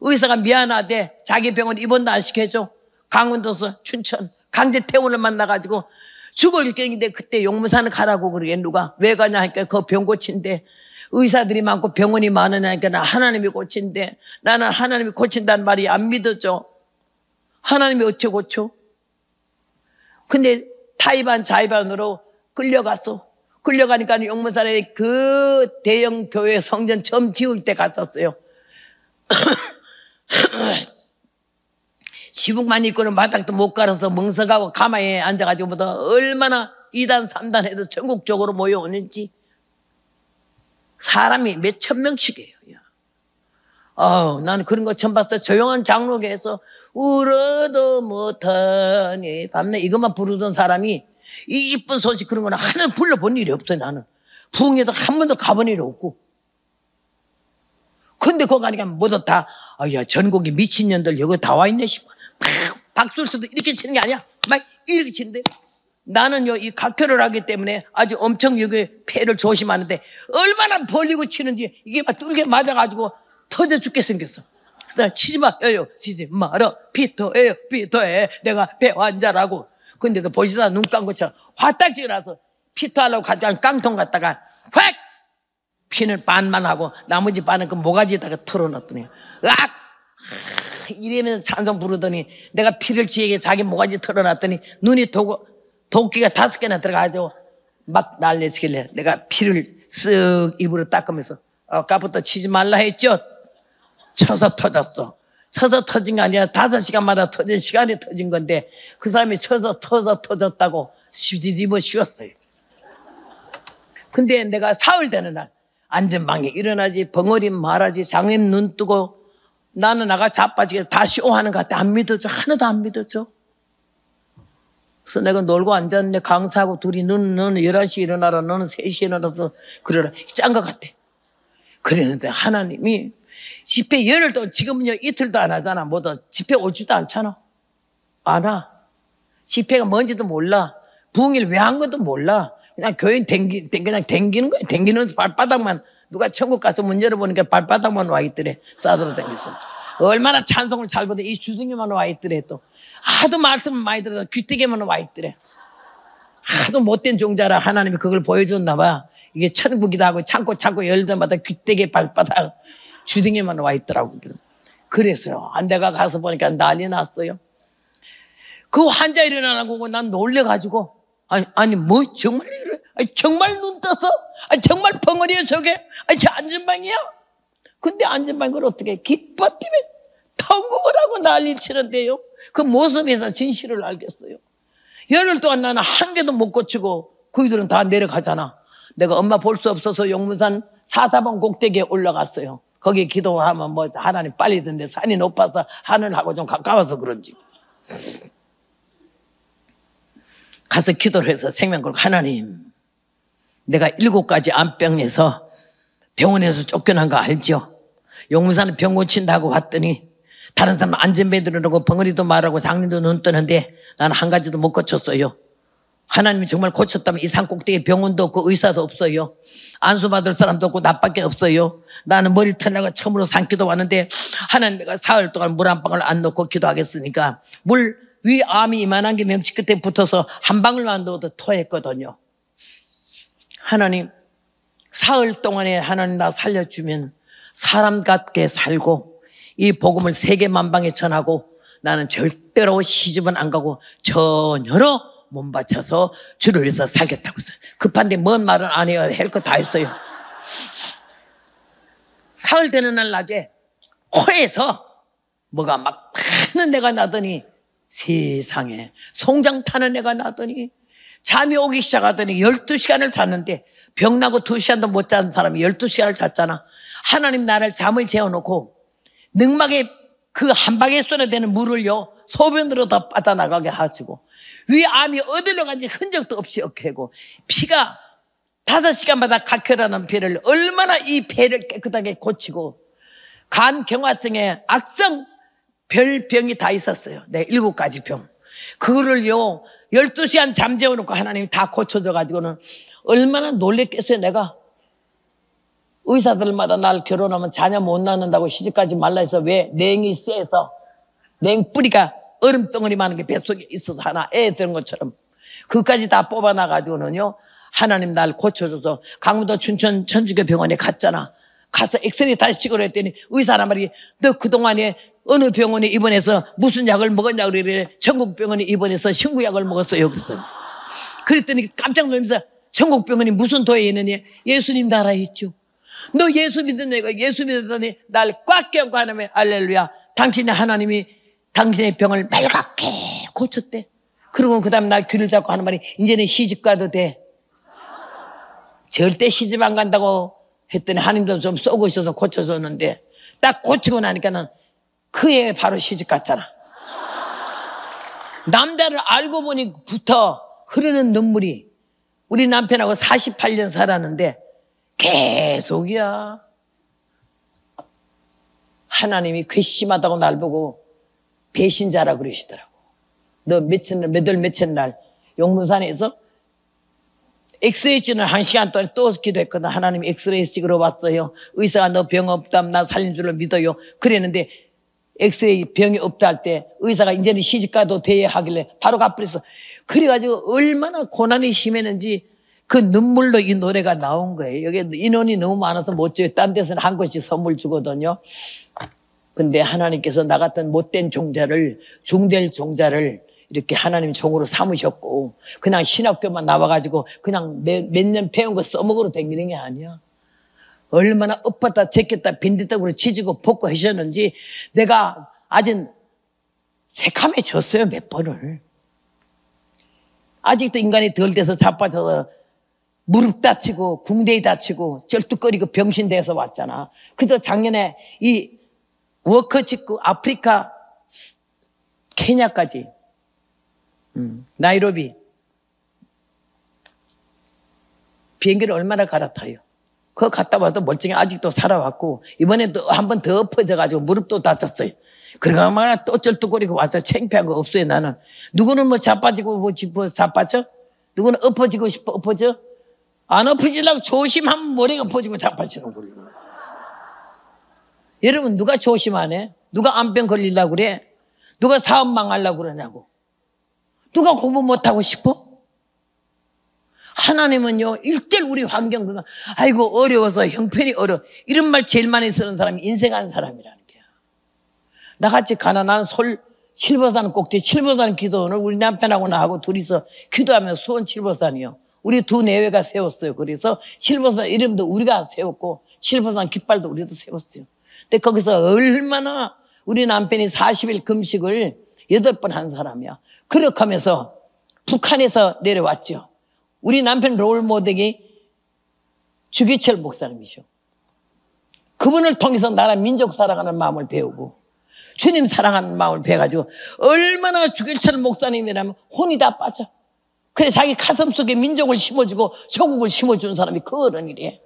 의사가 미안하대. 자기 병원 입원도 안 시켜줘. 강원도서 춘천 강제퇴원을 만나가지고 죽을 경인데 그때 용문산을 가라고 그러게. 누가 왜 가냐 하니까 그 병 고친대. 의사들이 많고 병원이 많으냐니까 나 하나님이 고친대. 나는 하나님이 고친다는 말이 안 믿어져. 하나님이 어째 고쳐? 근데 타이반 자이반으로 끌려갔어. 끌려가니까 용문산에 그 대형 교회 성전 처음 지을 때 갔었어요. 지붕만 입고는 마당도 못 갈아서 멍석하고 가마에 앉아가지고 보다 얼마나 2단 3단 해도 전국적으로 모여오는지. 사람이 몇천 명씩이에요. 나는 그런 거 처음 봤어요. 조용한 장로교에서 울어도 못하니 밤낮 이것만 부르던 사람이 이 이쁜 소식 그런 거는 하나도 불러본 일이 없어요. 나는 부흥회도 한 번도 가본 일이 없고. 근데 거기 가니까 모두 다 전국에 미친년들 여기 다 와 있네 싶어. 박수를 써도 이렇게 치는 게 아니야. 막 이렇게 치는데 나는요 이 각혈을 하기 때문에 아주 엄청 여기 폐를 조심하는데 얼마나 벌리고 치는지 이게 막 뚫게 맞아가지고 터져 죽게 생겼어. 그래서 치지 마요, 치지 마라. 피토해. 내가 폐 환자라고. 근데도 보시다 눈 깐 것처럼 화딱지가 나서 피토하려고 가져간 깡통 갖다가 확 피는 반만 하고 나머지 반은 그 모가지에다가 털어놨더니 이러면서 찬송 부르더니 내가 피를 지에게 자기 모가지 털어놨더니 눈이 도끼가 5개나 들어가가지고 막 날려치길래 내가 피를 쓱 입으로 닦으면서 아까부터 치지 말라 했죠? 쳐서 터졌어. 쳐서 터진 게 아니라 5시간마다 터진 시간이 터진 건데 그 사람이 쳐서 터졌다고 뒤집어 씌웠어요. 근데 내가 사흘 되는 날 안전방에 일어나지, 벙어리 말하지, 장님 눈 뜨고 나는 나가 자빠지게 다 쇼하는 것 같아. 안 믿어져. 하나도 안 믿어져. 그래서 내가 놀고 앉았는데 강사하고 둘이 너는 11시에 일어나라, 너는 3시에 일어나서 그러라. 짠 것 같아. 그랬는데 하나님이 집회 열흘 동안, 지금은요 이틀도 안 하잖아. 뭐도 집회 오지도 않잖아. 안 와. 집회가 뭔지도 몰라. 부흥일 왜 한 것도 몰라. 그냥 교인 그냥 댕기는 거야. 댕기는 발바닥만, 누가 천국 가서 문 열어보니까 발바닥만 와 있더래. 싸들어 댕겼어. 얼마나 찬송을 잘 보대. 이 주둥이만 와 있더래. 또 하도 말씀을 많이 들어서 귀때기만 와 있더래. 하도 못된 종자라 하나님이 그걸 보여줬나 봐. 이게 천국이다 하고 참고 열 때마다 귀때기 발바닥 주둥이만 와 있더라고. 그랬어요. 내가 가서 보니까 난리 났어요. 그 환자 일어나고 난 놀래가지고, 아니 뭐 정말 이래? 정말 눈 떠서? 정말 벙어리야 저게? 저 안전방이야? 근데 안전방을 어떻게 기뻐 때문에 통곡을 하고 난리 치는데요. 그 모습에서 진실을 알겠어요. 열흘 동안 나는 한 개도 못 고치고 그이들은 다 내려가잖아. 내가 엄마 볼 수 없어서 용문산 4사번 꼭대기에 올라갔어요. 거기 기도하면 뭐 하나님 빨리 든데 산이 높아서 하늘하고 좀 가까워서 그런지. 가서 기도를 해서 생명걸 하나님, 내가 7가지 암병에서 병원에서 쫓겨난 거 알죠? 용문산은 병 고친다고 왔더니 다른 사람은 안전벨트라고 벙어리도 말하고 장님도 눈 뜨는데 나는 한 가지도 못 고쳤어요. 하나님이 정말 고쳤다면 이 산 꼭대기에 병원도 없고 의사도 없어요. 안수받을 사람도 없고 나밖에 없어요. 나는 머리 털려고 처음으로 산기도 왔는데 하나님, 내가 사흘 동안 물 한 방울 안 넣고 기도하겠으니까 물 위 암이 이만한 게 명치 끝에 붙어서 한 방울만 넣어도 토했거든요. 하나님, 사흘 동안에 하나님 나 살려주면 사람 같게 살고 이 복음을 세계 만방에 전하고 나는 절대로 시집은 안 가고 전혀로 몸 바쳐서 주를 위해서 살겠다고 했어요. 급한데 뭔 말은 안 해요. 할 거 다 했어요. 사흘 되는 날 낮에 코에서 뭐가 막 타는 애가 나더니, 세상에 송장 타는 애가 나더니 잠이 오기 시작하더니 12시간을 잤는데, 병나고 2시간도 못 자는 사람이 12시간을 잤잖아. 하나님 나를 잠을 재워놓고 능막에 그 한 방에 쏟아내는 물을요 소변으로 다 빠져나가게 하시고 위 암이 어디로 간지 흔적도 없이 없애고 피가 5시간마다 각혈하는 피를 얼마나 이 폐를 깨끗하게 고치고 간 경화증에 악성 별병이 다 있었어요. 네, 7가지 병. 그거를요 12시간 잠재워놓고 하나님이 다 고쳐줘가지고는 얼마나 놀랬겠어요. 내가 의사들마다 날 결혼하면 자녀 못 낳는다고 시집가지 말라 해서, 왜? 냉이 세서 냉 뿌리가 얼음덩어리 많은 게 뱃속에 있어서 하나 애 되는 것처럼 그까지 다 뽑아놔가지고는요 하나님 날 고쳐줘서 강원도 춘천 천주교 병원에 갔잖아. 가서 엑스레이 다시 찍으려 했더니 의사란 말이, 너 그동안에 어느 병원에 입원해서 무슨 약을 먹었냐 그러래. 전국병원에 입원해서 신구약을 먹었어요. 그랬더니 깜짝 놀라면서, 전국병원이 무슨 도에 있느냐? 예수님 나라에 있죠. 너 예수 믿는 애가 예수 믿었더니 날 꽉 껴안고 하나님, 알렐루야, 당신의 하나님이 당신의 병을 맑게 고쳤대. 그리고 그 다음 날 귀를 잡고 하는 말이, 이제는 시집 가도 돼. 절대 시집 안 간다고 했더니 하나님도 좀 쏘고 있어서 고쳐줬는데, 딱 고치고 나니까는 그애 바로 시집 갔잖아. 남자를 알고 보니부터 흐르는 눈물이, 우리 남편하고 48년 살았는데 계속이야. 하나님이 괘씸하다고 날 보고 배신자라 그러시더라고. 너 몇월 날 용문산에서 엑스레이 찍는 1시간 동안 또 기도했거든. 하나님 엑스레이 찍으러 왔어요. 의사가 너 병 없다면 나 살린 줄로 믿어요. 그랬는데 엑스레이 병이 없다 할 때 의사가 이제는 시집가도 돼야 하길래 바로 가버렸어. 그래가지고 얼마나 고난이 심했는지 그 눈물로 이 노래가 나온 거예요. 여기 인원이 너무 많아서 못 줘요. 딴 데서는 한 권씩 선물 주거든요. 근데 하나님께서 나 같은 못된 종자를, 중될 종자를 이렇게 하나님 종으로 삼으셨고, 그냥 신학교만 나와가지고 그냥 몇 년 배운 거 써먹으러 다니는 게 아니야. 얼마나 엎었다 제꼈다 빈대떡으로 지지고 볶고 하셨는지 내가 아직 새카매졌어요. 몇 번을. 아직도 인간이 덜 돼서 자빠져서 무릎 다치고 궁대에 다치고 쩔뚝거리고 병신돼서 왔잖아. 그래서 작년에 이 워커 직구 아프리카 케냐까지 나이로비 비행기를 얼마나 갈아타요. 그거 갔다 와도 멀쩡히 아직도 살아왔고, 이번에 또 한 번 더 엎어져가지고 무릎도 다쳤어요. 그러가마나 또 쩔뚝거리고 와서 창피한 거 없어요, 나는. 누구는 뭐 자빠지고 싶어, 자빠져? 누구는 엎어지고 싶어, 엎어져? 안 엎어지려고 조심하면 머리가 엎어지고 자빠지는 거예요. 여러분, 누가 조심 안 해? 누가 암병 걸리려고 그래? 누가 사업 망하려고 그러냐고? 누가 공부 못하고 싶어? 하나님은요, 일절 우리 환경, 아이고, 어려워서 형편이 어려워. 이런 말 제일 많이 쓰는 사람이 인생한 사람이라는 거야. 나같이 가난한 칠보산 꼭지, 칠보산 기도원을 우리 남편하고 나하고 둘이서 기도하면서 수원 칠보산이요. 우리 두 내외가 세웠어요. 그래서 칠보산 이름도 우리가 세웠고, 칠보산 깃발도 우리도 세웠어요. 근데 거기서 얼마나 우리 남편이 40일 금식을 8번 한 사람이야. 그렇게 하면서 북한에서 내려왔죠. 우리 남편 롤 모델이 주기철 목사님이죠. 그분을 통해서 나라 민족 사랑하는 마음을 배우고 주님 사랑하는 마음을 배워가지고 얼마나 주기철 목사님이라면 혼이 다 빠져. 그래 자기 가슴 속에 민족을 심어주고 조국을 심어주는 사람이 그 어른이래.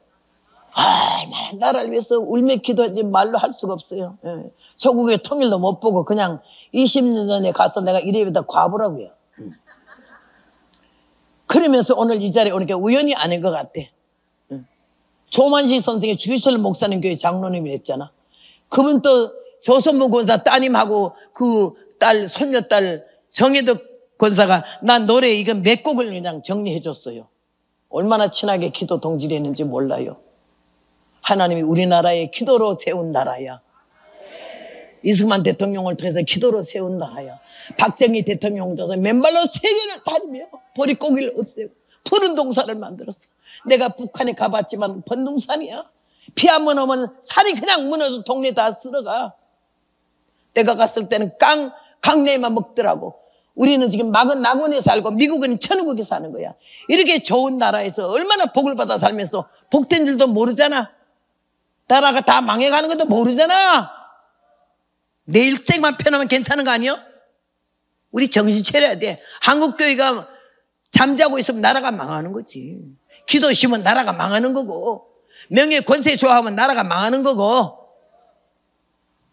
얼마나 나라를 위해서 울며 기도하지 말로 할 수가 없어요. 예. 조국의 통일도 못 보고 그냥 20년 전에 가서 내가 이래보다 과부라고요. 그러면서 오늘 이 자리에 오니까 우연히 아닌 것 같아. 조만식 선생이 주기철 목사님 교회 장로님이 했잖아. 그분 또 조선무 권사 따님하고 그 딸, 손녀딸 정혜덕 권사가 난 노래 이거 몇 곡을 그냥 정리해 줬어요. 얼마나 친하게 기도 동질이 했는지 몰라요. 하나님이 우리나라에 기도로 세운 나라야. 이승만 대통령을 통해서 기도로 세운 나라야. 박정희 대통령을 통해서 맨발로 세계를 다니며 보릿고기를 없애고 푸른 동산을 만들었어. 내가 북한에 가봤지만 번둥산이야. 비 한 번 오면 산이 그냥 무너져 동네 다 쓸어가. 내가 갔을 때는 강내만 먹더라고. 우리는 지금 막은 낙원에 살고 미국은 천국에 사는 거야. 이렇게 좋은 나라에서 얼마나 복을 받아 살면서 복된 줄도 모르잖아. 나라가 다 망해가는 것도 모르잖아. 내 일생만 편하면 괜찮은 거 아니야? 우리 정신 차려야 돼. 한국교회가 잠자고 있으면 나라가 망하는 거지. 기도 쉬면 나라가 망하는 거고, 명예 권세 좋아하면 나라가 망하는 거고.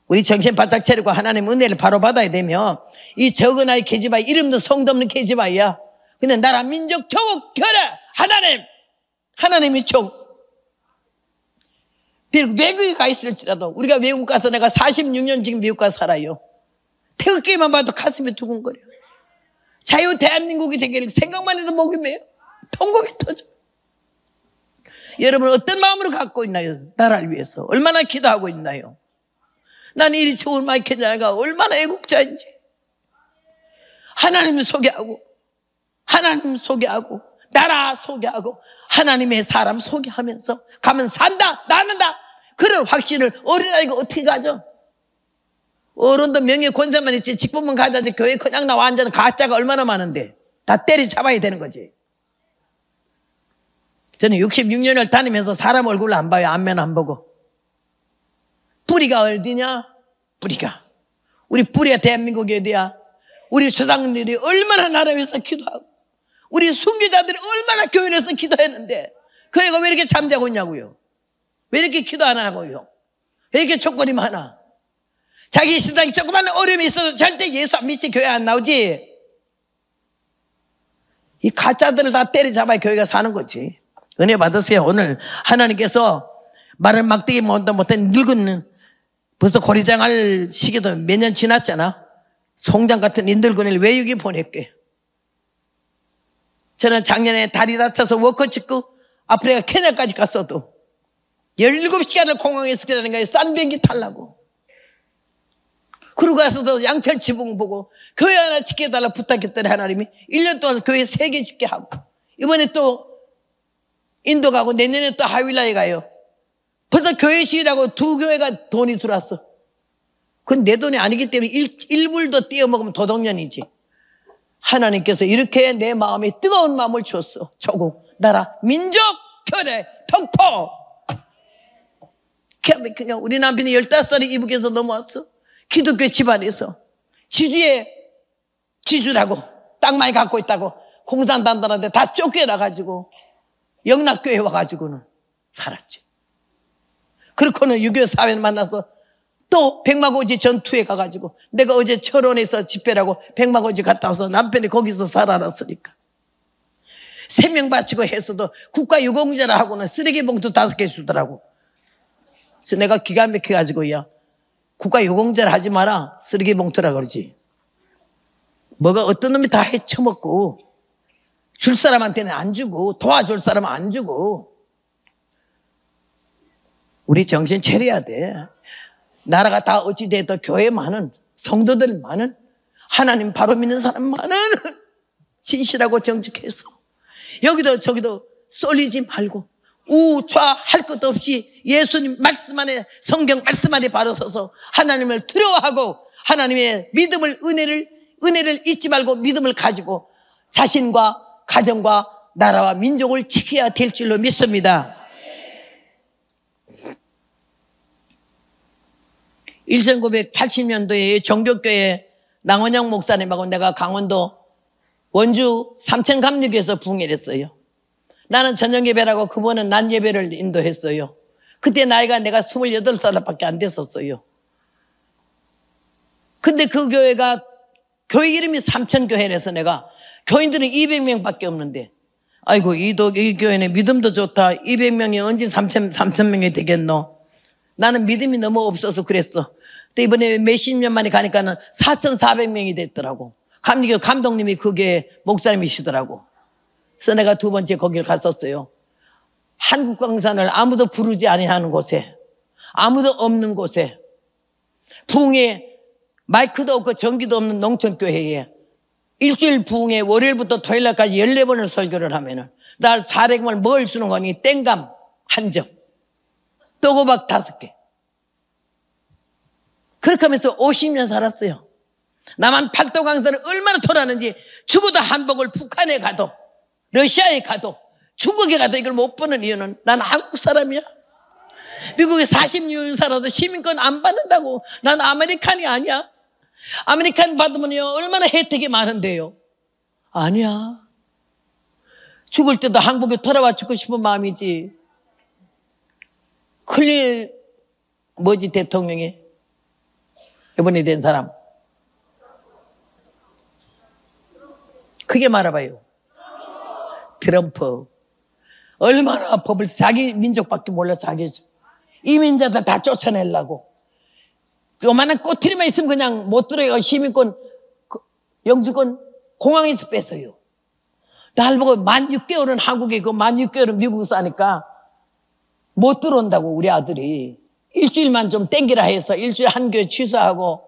우리 정신 바짝 차리고 하나님 은혜를 바로 받아야 되며, 이 적은 아이 계집아이, 이름도 성도 없는 계집아이야. 근데 나라 민족 조국 결여 하나님이 총. 비록 외국에 가 있을지라도 우리가 외국 가서 내가 46년 지금 미국 가서 살아요. 태극기만 봐도 가슴이 두근거려. 자유 대한민국이 되기를 생각만 해도 목이 메요. 통곡이 터져. 여러분 어떤 마음으로 갖고 있나요? 나라를 위해서 얼마나 기도하고 있나요? 난 이리 좋은 마이클 자가 얼마나 애국자인지 하나님을 소개하고 하나님 소개하고 나라 소개하고 하나님의 사람 소개하면서 가면 산다 나는다 그런 확신을 어린아이가 어떻게 가져? 어른도 명예 권세만 있지 직분만 가져야지. 교회 그냥 나와 앉아는 가짜가 얼마나 많은데 다 때려잡아야 되는 거지. 저는 66년을 다니면서 사람 얼굴을 안 봐요. 안면 안 보고. 뿌리가 어디냐? 뿌리가. 우리 뿌리가 대한민국이 어디야? 우리 조상들이 얼마나 나라 위해서 기도하고 우리 순교자들이 얼마나 교회를 해서 기도했는데 그 애가 왜 이렇게 잠자고 있냐고요? 왜 이렇게 기도 안 하고요? 왜 이렇게 촉거리 많아? 자기 신앙이 조그만 어려움이 있어도 절대 예수 안 믿지 교회 안 나오지. 이 가짜들을 다 때려잡아야 교회가 사는 거지. 은혜 받으세요. 오늘 하나님께서 마른 막대기 못한 늙은 벌써 고리장할 시기도 몇 년 지났잖아. 송장 같은 인들군을 왜 여기 보낼게. 저는 작년에 다리 다쳐서 워커 찍고 아프리카 케냐까지 갔어도 17시간을 공항에서 기다리는 거예요. 싼 비행기 타려고. 그러고 가서도 양철 지붕 보고 교회 하나 짓게 해달라 부탁했더니 하나님이 1년 동안 교회 3개 짓게 하고 이번에 또 인도 가고 내년에 또 하윌라에 가요. 벌써 교회식이라고 2교회가 돈이 들어왔어. 그건 내 돈이 아니기 때문에 일불도 띄어먹으면 도덕년이지. 하나님께서 이렇게 내 마음에 뜨거운 마음을 주었어. 조국, 나라, 민족, 교회, 통포. 그냥 우리 남편이 15살이 이북에서 넘어왔어. 기독교 집안에서 지주에 지주라고 땅 많이 갖고 있다고 공산당들한테 다 쫓겨나가지고 영락교회 와가지고는 살았지. 그렇고는 6.25 사회를 만나서 또 백마고지 전투에 가가지고 내가 어제 철원에서 집회라고 백마고지 갔다 와서 남편이 거기서 살아났으니까 생명 바치고 했어도 국가유공자라 하고는 쓰레기 봉투 5개 주더라고. 그래서 내가 기가 막혀가지고요, 국가유공자를 하지 마라, 쓰레기 봉투라 그러지. 뭐가 어떤 놈이 다 해쳐먹고 줄 사람한테는 안 주고 도와줄 사람은 안 주고. 우리 정신 차려야 돼. 나라가 다 어찌돼도 교회 많은 성도들 많은 하나님 바로 믿는 사람 많은 진실하고 정직해서 여기도 저기도 쏠리지 말고 우좌할 것도 없이 예수님 말씀 안에 성경 말씀 안에 바로 서서 하나님을 두려워하고 하나님의 믿음을 은혜를 잊지 말고 믿음을 가지고 자신과 가정과 나라와 민족을 지켜야 될 줄로 믿습니다. 1980년도에 정교교회 낭원영 목사님하고 내가 강원도 원주 삼천감리교에서 부흥회를 했어요. 나는 저녁 예배라고 그분은 낮 예배를 인도했어요. 그때 나이가 내가 28살밖에 안 됐었어요. 근데 그 교회가 교회 이름이 삼천교회라서 내가 교인들은 200명밖에 없는데 아이고 이 교회는 믿음도 좋다. 200명이 언제 3,000명이 되겠노. 나는 믿음이 너무 없어서 그랬어. 근데 이번에 몇십 년 만에 가니까는 4,400명이 됐더라고. 감리교 감독님이 그게 목사님이시더라고. 그래서 내가 두 번째 거길 갔었어요. 한국광산을 아무도 부르지 아니하는 곳에, 아무도 없는 곳에, 부흥회 마이크도 없고 전기도 없는 농촌교회에 일주일 부흥회 월요일부터 토요일날까지 14번을 설교를 하면은 날 400원을 뭘 주는 거니? 땡감 한 점, 또고박 5개. 그렇게 하면서 50년 살았어요. 나만 팔도강산을 얼마나 돌았는지 죽어도 한복을 북한에 가도 러시아에 가도 중국에 가도 이걸 못 보는 이유는 난 한국 사람이야. 미국에 40년 살아도 시민권 안 받는다고. 난 아메리칸이 아니야. 아메리칸 받으면요 얼마나 혜택이 많은데요. 아니야. 죽을 때도 한국에 돌아와 죽고 싶은 마음이지. 클린 뭐지 대통령이 이번에 된 사람 크게 말해봐요. 트럼프. 얼마나 법을 자기 민족밖에 몰라. 자기 이민자들 다 쫓아내려고 요만한 꼬투리만 있으면 그냥 못 들어요. 시민권 영주권 공항에서 뺏어요. 날 보고 만 6개월은 한국에 있고 만 6개월은 미국에서 사니까 못 들어온다고. 우리 아들이 일주일만 좀 땡기라 해서 일주일 한 교회 취소하고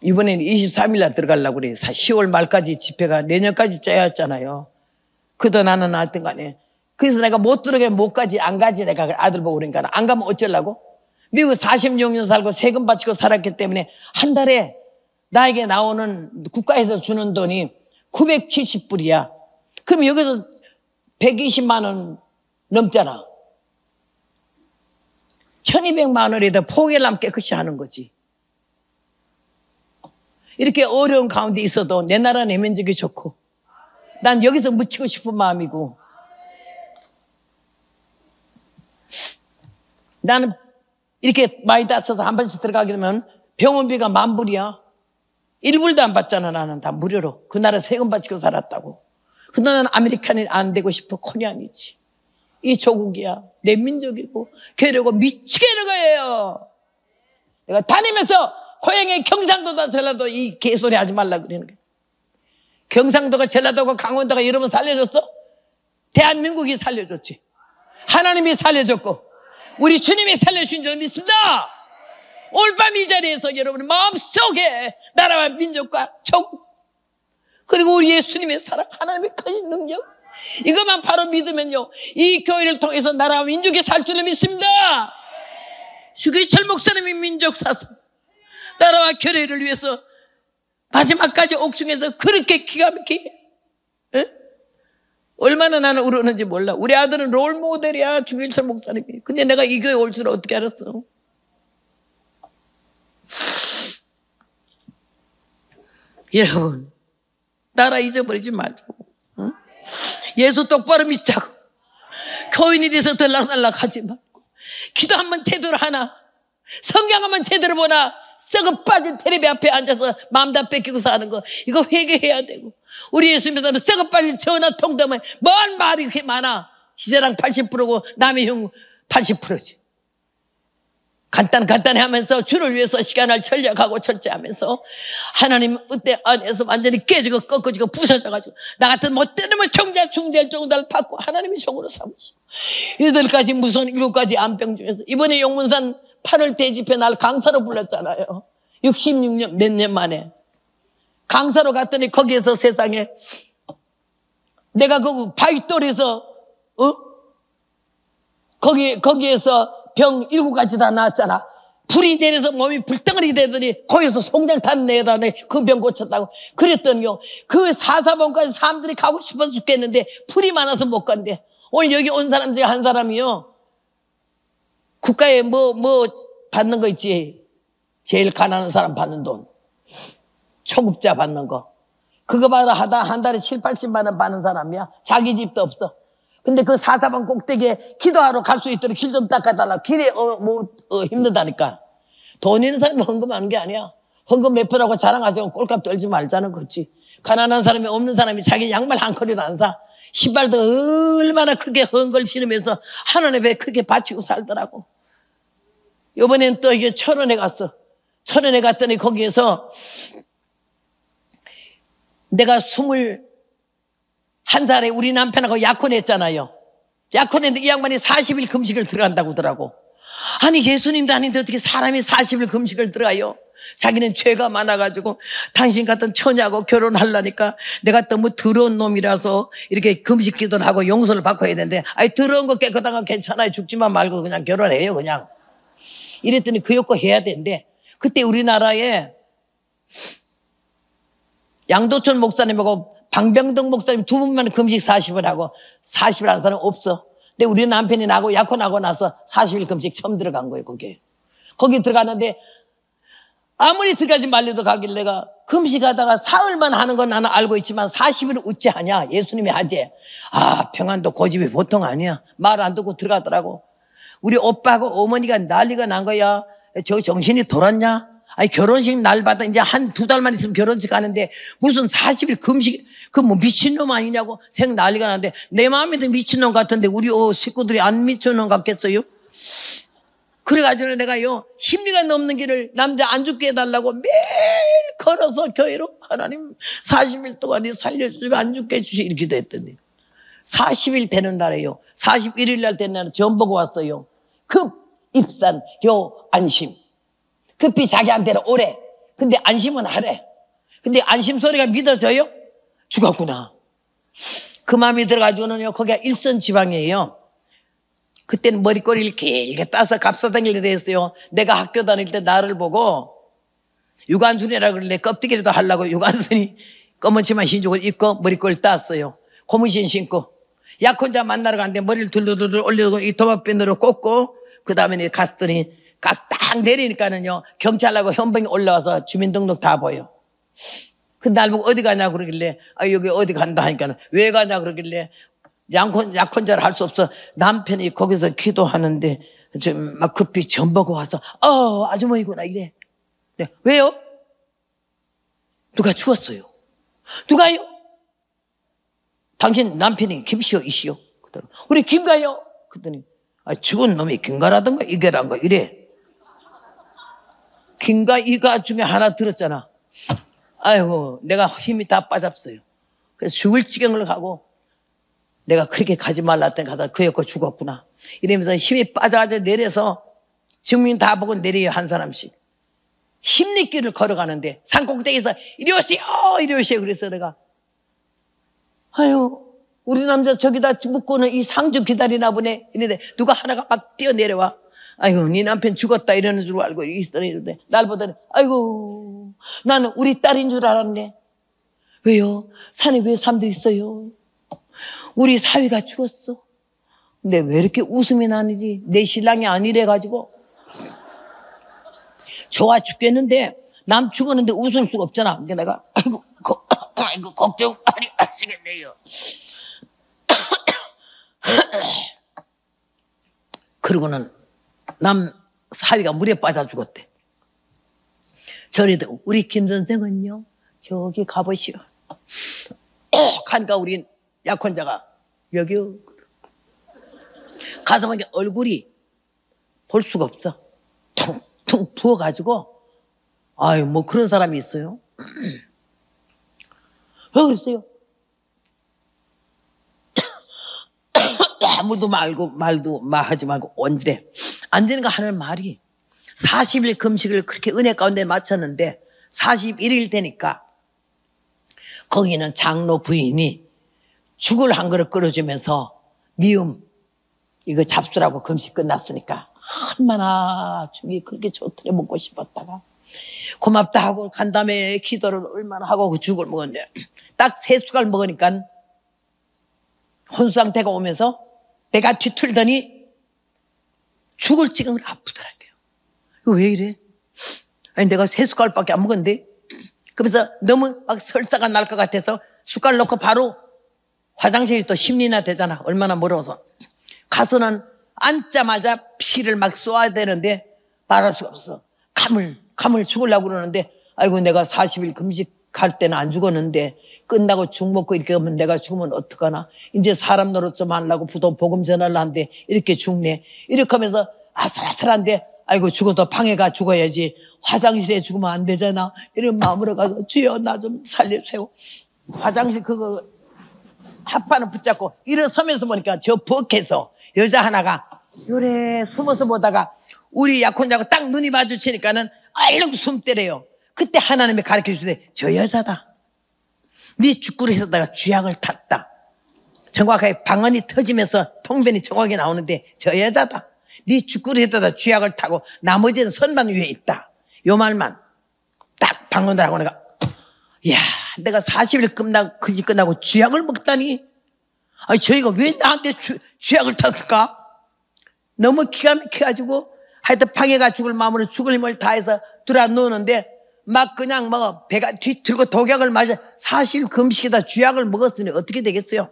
이번에는 23일 날 들어가려고 그래. 10월 말까지 집회가 내년까지 짜야 했잖아요. 그도 나는 하여튼 간에 그래서 내가 못 들어가게 못 가지. 안 가지. 내가 아들 보고 그러니까 안 가면 어쩌려고. 미국 46년 살고 세금 바치고 살았기 때문에 한 달에 나에게 나오는 국가에서 주는 돈이 970불이야. 그럼 여기서 120만 원 넘잖아. 1200만 원에다 포기하려면 깨끗이 하는 거지. 이렇게 어려운 가운데 있어도 내 나라 내 민족이 좋고 난 여기서 묻히고 싶은 마음이고 나는 이렇게 많이 다쳐서 한 번씩 들어가게 되면 병원비가 10,000불이야. 1불도 안 받잖아. 나는 다 무료로. 그 나라 세금 바치고 살았다고. 근데 나는 아메리칸이 안 되고 싶어. 콘이 아니지. 이 조국이야. 내 민족이고 괴로고 미치겠는 거예요. 내가 다니면서 고향에 경상도다 전라도 이 개소리 하지 말라 그러는 거야. 경상도가 전라도가 강원도가 여러분 살려줬어? 대한민국이 살려줬지. 하나님이 살려줬고 우리 주님이 살려주신 줄 믿습니다. 올밤 이 자리에서 여러분의 마음속에 나라와 민족과 조국 그리고 우리 예수님의 사랑 하나님의 큰 능력 이것만 바로 믿으면요 이 교회를 통해서 나라와 민족이 살 줄을 믿습니다. 주기철 목사님이 민족 사상 나라와 교회를 위해서 마지막까지 옥중에서 그렇게 기가 막히게 얼마나 나는 울었는지 몰라. 우리 아들은 롤 모델이야. 주기철 목사님이. 근데 내가 이 교회 올 줄 어떻게 알았어? 여러분 나라 잊어버리지 말자고. 응? 예수 똑바로 믿자고. 교인이 돼서 들락날락 하지 말고 기도 한번 제대로 하나, 성경 한번 제대로 보나, 썩어 빠진 텔레비 앞에 앉아서 마음 다 뺏기고 사는 거 이거 회개해야 되고, 우리 예수 믿으면 썩어 빠진 전화 통되면 뭔 말이 이렇게 많아. 시세랑 80%고 남의 형 80%지. 간단해 하면서 주를 위해서 시간을 전략하고 철저하면서 하나님 은혜 안에서 완전히 깨지고 꺾어지고 부서져가지고 나 같은 못된 놈을 총장 중대한 정도를 받고 하나님이 종으로 삼으시고 8가지 무서운 7가지 암병 중에서 이번에 용문산 8월 대집회 날 강사로 불렀잖아요. 66년 몇 년 만에 강사로 갔더니 거기에서 세상에 내가 그 바위돌에서 거기에서 병 7가지 다 나왔잖아. 불이 내려서 몸이 불덩어리 되더니 거기서 송장 타는 애라네 그 병 고쳤다고 그랬더니요, 그 사사봉까지 사람들이 가고 싶어서 죽겠는데 불이 많아서 못 간대. 오늘 여기 온 사람 중에 한 사람이요, 국가에 뭐 받는 거 있지, 제일 가난한 사람 받는 돈, 초급자 받는 거, 그거 받아 하다 한 달에 7, 80만 원 받는 사람이야. 자기 집도 없어. 근데 그 사사방 꼭대기에 기도하러 갈 수 있도록 길 좀 닦아달라. 길에 힘들다니까. 돈 있는 사람이 헌금하는 게 아니야. 헌금 몇 표라고 자랑하자고 꼴값 떨지 말자는 거지. 가난한 사람이 없는 사람이 자기 양말 한 컬이도 안 사. 신발도 얼마나 크게 헌걸 신으면서 하나님 왜 그렇게 바치고 살더라고. 이번엔 또 이게 철원에 갔어. 철원에 갔더니 거기에서 내가 21살에 우리 남편하고 약혼했잖아요. 약혼했는데 이 양반이 40일 금식을 들어간다고 하더라고. 아니 예수님도 아닌데 어떻게 사람이 40일 금식을 들어가요? 자기는 죄가 많아가지고 당신 같은 처녀하고 결혼하려니까 내가 너무 더러운 놈이라서 이렇게 금식 기도를 하고 용서를 받고 해야 되는데, 아니 더러운 거 깨끗한 건 괜찮아요. 죽지만 말고 그냥 결혼해요 그냥. 이랬더니 그 욕구 해야 된대. 그때 우리나라에 양도천 목사님하고 방병덕 목사님 두 분만 금식 40을 하고 40을 한 사람 없어. 근데 우리 남편이 나고 약혼하고 나서 40일 금식 처음 들어간 거예요. 거기 들어가는데 아무리 들어가지 말래도 가길 내가 금식하다가 사흘만 하는 건 나는 알고 있지만 40일을 어찌 하냐, 예수님이 하지. 아, 평안도 고집이 보통 아니야. 말 안 듣고 들어가더라고. 우리 오빠하고 어머니가 난리가 난 거야. 저 정신이 돌았냐? 아니 결혼식 날마다 이제 한 2달만 있으면 결혼식 하는데 무슨 40일 금식, 그 뭐 미친놈 아니냐고 생 난리가 나는데, 내 마음에도 미친놈 같은데 우리 식구들이 안 미친놈 같겠어요? 그래가지고 내가요, 심리가 넘는 길을 남자 안 죽게 해달라고 매일 걸어서 교회로 하나님 40일 동안 살려주시고 안 죽게 해주시 이렇게 됐더니 40일 되는 날에요, 41일 날 되는 날에 전 보고 왔어요. 급 입산 안심. 급히 자기한테는 오래. 근데 안심은 하래. 근데 안심 소리가 믿어져요? 죽었구나. 그 마음이 들어가지고는요, 거기가 일선 지방이에요. 그때는 머리꼬리를 길게 따서 갑사당기려 했어요. 내가 학교 다닐 때 나를 보고 유관순이라고 그러길래 껍데기라도 하려고 유관순이 검은 치마 흰죽을 입고 머리꼬리를 땄어요. 고무신 신고 약혼자 만나러 갔는데 머리를 둘둘둘 올리고 이 도마뱀으로 꽂고 그 다음에 갔더니 딱 내리니까는요, 경찰하고 현병이 올라와서 주민등록 다 보여. 그 날 보고 어디 가냐고 그러길래, 아, 여기 어디 간다 하니까 왜 가냐 그러길래, 약혼자를 할 수 없어. 남편이 거기서 기도하는데 좀 막 급히 전 보고 와서 아주머니구나 이래. 네, 왜요? 누가 죽었어요. 누가요? 당신 남편이 김씨요 이씨요? 그러더니 우리 김가요? 그랬더니 죽은 놈이 김가라던가 이게란가 이래. 김가 이가 중에 하나 들었잖아. 아이고 내가 힘이 다 빠졌어요. 그래서 죽을 지경을 가고, 내가 그렇게 가지 말라 했더니 가다 그 옆에 죽었구나 이러면서 힘이 빠져가지고 내려서 증민 다 보고 내려요. 한 사람씩 힘내길을 걸어가는데 산꼭대기에서 이리 오시오 그래서 내가 아유 우리 남자 저기다 묶고는 이 상주 기다리나 보네 이랬는데 누가 하나가 막 뛰어내려와. 아이고 네 남편 죽었다 이러는 줄 알고 있었는데 날 보더니 아이고 나는 우리 딸인 줄 알았네. 왜요? 산에 왜 사람들 있어요? 우리 사위가 죽었어. 근데 왜 이렇게 웃음이 나는지, 내 신랑이 아니래가지고 좋아 죽겠는데 남 죽었는데 웃을 수가 없잖아. 근데 내가 아이고 걱정 많이 하시겠네요. 그러고는 남 사위가 물에 빠져 죽었대. 저리도 우리 김 선생은요 저기 가보시오. 가니까 우리 약혼자가 여기요. 가서 보니까 얼굴이 볼 수가 없어. 퉁퉁 부어가지고 아유 뭐 그런 사람이 있어요. 왜 그랬어요? 아무도 말도 하지 말고 온지래. 앉으니까 하는 말이 40일 금식을 그렇게 은혜 가운데 마쳤는데 41일 되니까 거기는 장로 부인이 죽을 한 그릇 끓여주면서 미음 이거 잡수라고 금식 끝났으니까 얼마나 죽이 그렇게 좋더래 먹고 싶었다가 고맙다 하고 간 다음에 기도를 얼마나 하고 그 죽을 먹었는데 딱 3숟갈 먹으니까 혼수 상태가 오면서 배가 뒤틀더니 죽을 지경을 아프더라고요. 이거 왜 이래? 아니 내가 3숟갈밖에 안 먹었는데 그래서 너무 막 설사가 날 것 같아서 숟갈 넣고 바로 화장실이 또 10리나 되잖아. 얼마나 멀어서 가서는 앉자마자 피를 막 쏘아야 되는데 말할 수가 없어. 감을 죽으려고 그러는데 아이고 내가 40일 금식할 때는 안 죽었는데 끝나고 죽 먹고 이렇게 하면 내가 죽으면 어떡하나. 이제 사람 노릇 좀 하려고 부도 복음 전하려 하는데 이렇게 죽네. 이렇게 하면서 아슬아슬한데 아이고 죽어도 방해가 죽어야지 화장실에 죽으면 안 되잖아. 이런 마음으로 가서 주여 나 좀 살려주세요. 화장실 그거 합판을 붙잡고 일어서면서 보니까 저 벅해서 여자 하나가 요래 숨어서 보다가 우리 약혼자하고 딱 눈이 마주치니까는 얼른 숨 때려요. 그때 하나님이 가르쳐 주시되 저 여자다. 네 죽구리에다가 쥐약을 탔다. 정확하게 방언이 터지면서 통변이 정확하게 나오는데 저 여자다. 네 죽구리에다가 쥐약을 타고 나머지는 선반 위에 있다. 요 말만 딱 방언을 하고 내가 야 내가 40일 끝나고 쥐약을 먹다니. 아니 저희가 왜 나한테 쥐약을 탔을까? 너무 기가 막혀가지고 하여튼 방해가 죽을 마음으로 죽을 힘을 다해서 들어 누우는데 막 그냥 뭐 배가 뒤틀고 독약을 맞아 40일 금식에다 쥐약을 먹었으니 어떻게 되겠어요?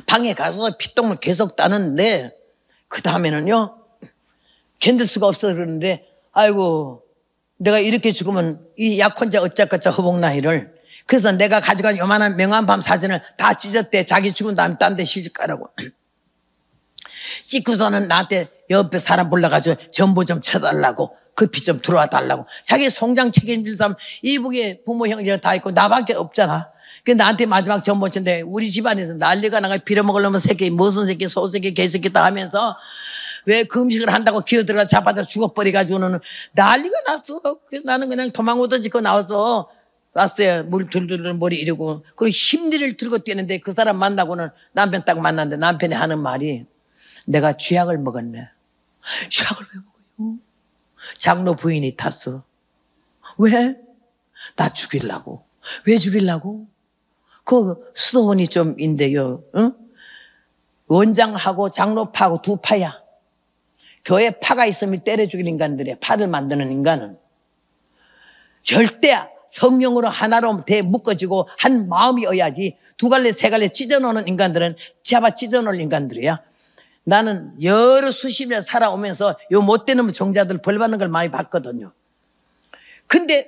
방에 가서 피똥을 계속 따는데 그 다음에는요 견딜 수가 없어서 그러는데 아이고 내가 이렇게 죽으면 이 약혼자 어쩌고저쩌 허복나이를 그래서 내가 가져간 요만한 명함밤 사진을 다 찢었대. 자기 죽은 다음에 딴 데 시집가라고 찍고서는 나한테 옆에 사람 불러가지고 전보 좀 쳐달라고 급히 좀 들어와 달라고. 자기 송장 책임질 사람 이북에 부모 형제가 다 있고 나밖에 없잖아. 근데 나한테 마지막 전보 친데 우리 집안에서 난리가 나가 빌어먹으려면 새끼 무슨 새끼 소새끼 개새끼 다 하면서 왜 금식을 한다고 기어들어가 잡아다 죽어버려가지고는 난리가 났어. 그래서 나는 그냥 도망오다 짓고 나와서 왔어요. 물 들들 머리 이러고. 그리고 심리를 들고 뛰는데 그 사람 만나고는 남편 딱 만났는데 남편이 하는 말이 내가 쥐약을 먹었네. 쥐약을 왜 먹어요? 장로 부인이 탔어. 왜? 나 죽이려고. 왜 죽이려고? 그 수도원이 좀 인데요. 응? 원장하고 장로파하고 두 파야. 교회 파가 있으면 때려 죽일 인간들이야. 파를 만드는 인간은. 절대 성령으로 하나로 대 묶어지고 한 마음이어야지 두 갈래 세 갈래 찢어놓는 인간들은 잡아 찢어놓을 인간들이야. 나는 여러 수십 년 살아오면서 요 못되는 종자들 벌 받는 걸 많이 봤거든요. 근데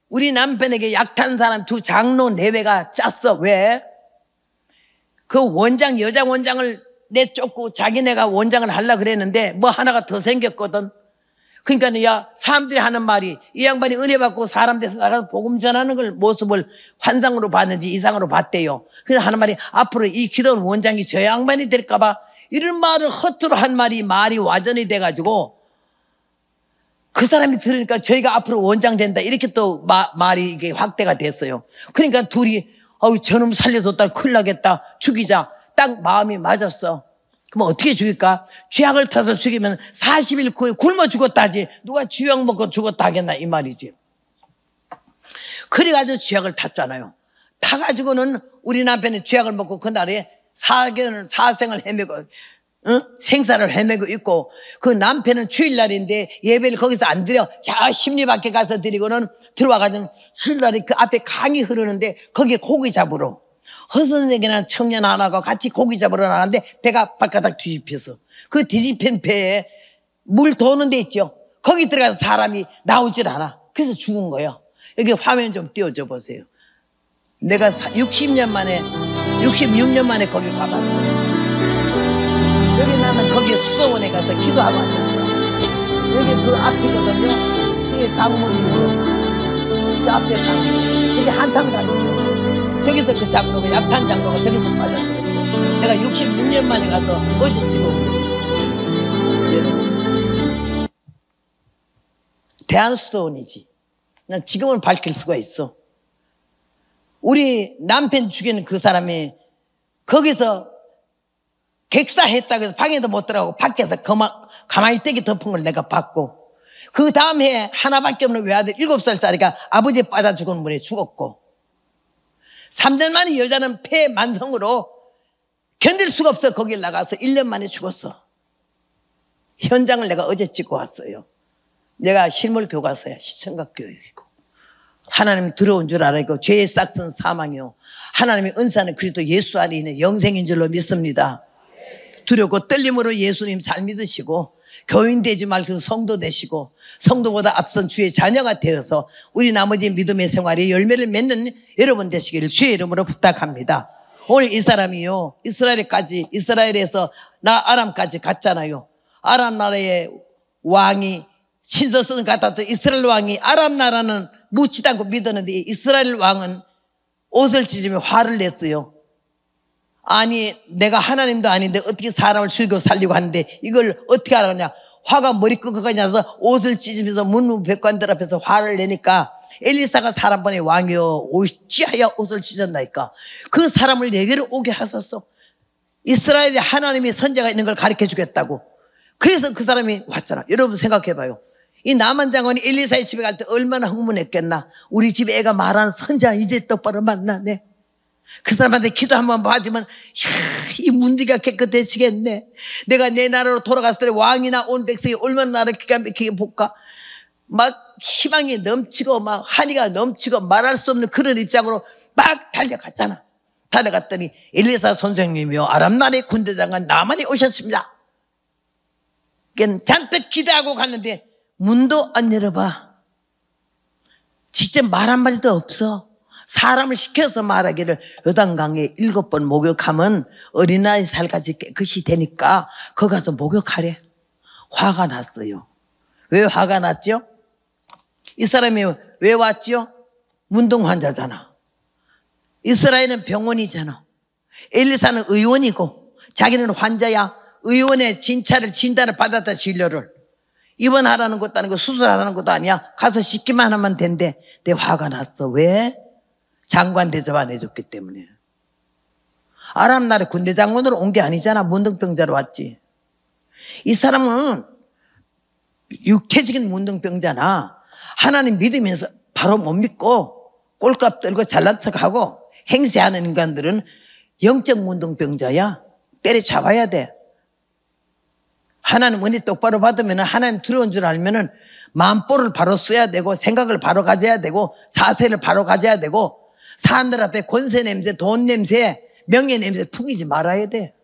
우리 남편에게 약탄 사람 두 장로 내외가 짰어. 왜? 그 원장 여자 원장을 내쫓고 자기네가 원장을 하려고 그랬는데 뭐 하나가 더 생겼거든. 그러니까 야 사람들이 하는 말이 이 양반이 은혜 받고 사람 돼서 나가서 복음 전하는 걸 모습을 환상으로 봤는지 이상으로 봤대요. 그래서 하는 말이 앞으로 이 기도원 원장이 저 양반이 될까 봐 이런 말을 허투루 한 말이 와전이 돼가지고 그 사람이 들으니까 저희가 앞으로 원장 된다 이렇게 또 말이 이게 확대가 됐어요. 그러니까 둘이 저놈 살려뒀다 큰일 나겠다 죽이자 딱 마음이 맞았어. 그럼 어떻게 죽일까? 쥐약을 타서 죽이면 40일 굶어 죽었다 하지 누가 쥐약 먹고 죽었다 하겠나 이 말이지. 그래가지고 쥐약을 탔잖아요. 타가지고는 우리 남편이 쥐약을 먹고 그날에 사생을 헤매고 생사를 헤매고 있고 그 남편은 주일날인데 예배를 거기서 안 드려 저 심리 밖에 가서 드리고는 들어와가지고 수요일날에 그 앞에 강이 흐르는데 거기에 고기 잡으러 허선에게나 청년 하나가 같이 고기 잡으러 나가는데 배가 발가닥 뒤집혀서 그 뒤집힌 배에 물 도는 데 있죠. 거기 들어가서 사람이 나오질 않아. 그래서 죽은 거예요. 여기 화면 좀 띄워줘 보세요. 내가 66년 만에 거기 가봤어요. 여기 나는 거기 수도원에 가서 기도하고 왔어요. 여기 그 앞이거든요. 여기 강물이 있고 저 앞에 강물, 여기 한탄 강물, 저기서 그 장로가 약탄 장로가 저기서 빠졌어요. 내가 66년 만에 가서 어제 찍어오고 대한수도원이지. 난 지금은 밝힐 수가 있어. 우리 남편 죽인 그 사람이 거기서 객사했다고 해서 방에도 못 들어가고 밖에서 가만히 떼기 덮은 걸 내가 봤고, 그 다음 해에 하나밖에 없는 외아들 7살짜리가 아버지 빠져 죽은 물에 죽었고, 3년 만에 여자는 폐 만성으로 견딜 수가 없어 거길 나가서 1년 만에 죽었어. 현장을 내가 어제 찍고 왔어요. 내가 실물 교과서야. 시청각 교육이고 하나님이 들어온 줄 알고 죄의 싹은 사망이요 하나님의 은사는 그리스도 예수 안에 있는 영생인 줄로 믿습니다. 두렵고 떨림으로 예수님 잘 믿으시고 교인 되지 말고 성도 되시고 성도보다 앞선 주의 자녀가 되어서 우리 나머지 믿음의 생활에 열매를 맺는 여러분 되시기를 주의 이름으로 부탁합니다. 오늘 이 사람이요 이스라엘에서 아람까지 갔잖아요. 아람 나라의 왕이 신서스는 같았던 이스라엘 왕이 아람 나라는 묻지도 않고 믿었는데 이스라엘 왕은 옷을 찢으며 화를 냈어요. 아니 내가 하나님도 아닌데 어떻게 사람을 죽이고 살리고 하는데 이걸 어떻게 하라냐. 화가 머리 끄덕하냐서 옷을 찢으면서 문무백관들 앞에서 화를 내니까 엘리사가 사람 보내 왕이여 어찌하여 옷을 찢었나이까. 그 사람을 내게로 오게 하소서. 이스라엘에 하나님의 선자가 있는 걸 가르쳐 주겠다고. 그래서 그 사람이 왔잖아. 여러분 생각해봐요. 이 나만 장관이 엘리사의 집에 갈 때 얼마나 흥분했겠나. 우리 집 애가 말하는 선자 이제 똑바로 만나네. 그 사람한테 기도 한번 봐주면 이 문디가 깨끗해지겠네. 내가 내 나라로 돌아갔을 때 왕이나 온 백성이 얼마나 나를 기가 막히게 볼까. 막 희망이 넘치고 막 한이가 넘치고 말할 수 없는 그런 입장으로 막 달려갔잖아. 달려갔더니 엘리사 선생님이요 아람 나라의 군대장관 나만이 오셨습니다. 잔뜩 기대하고 갔는데 문도 안 열어봐. 직접 말 한마디도 없어. 사람을 시켜서 말하기를 요단강에 7번 목욕하면 어린아이 살같이 깨끗이 되니까 거기 가서 목욕하래. 화가 났어요. 왜 화가 났죠? 이 사람이 왜 왔죠? 문둥 환자잖아. 이스라엘은 병원이잖아. 엘리사는 의원이고 자기는 환자야. 의원의 진단을 받았다. 진료를 입원하라는 것도 아니고 수술하라는 것도 아니야. 가서 씻기만 하면 된대. 내 화가 났어. 왜? 장관 대접 안 해줬기 때문에. 아람 나라 군대 장관으로 온 게 아니잖아. 문둥병자로 왔지. 이 사람은 육체적인 문둥병자나 하나님 믿으면서 바로 못 믿고 꼴값 들고 잘난 척하고 행세하는 인간들은 영적 문둥병자야. 때려잡아야 돼. 하나님 은혜 똑바로 받으면 하나님 들어온 줄 알면은 마음보를 바로 써야 되고 생각을 바로 가져야 되고 자세를 바로 가져야 되고 사람들 앞에 권세 냄새, 돈 냄새, 명예 냄새 풍기지 말아야 돼.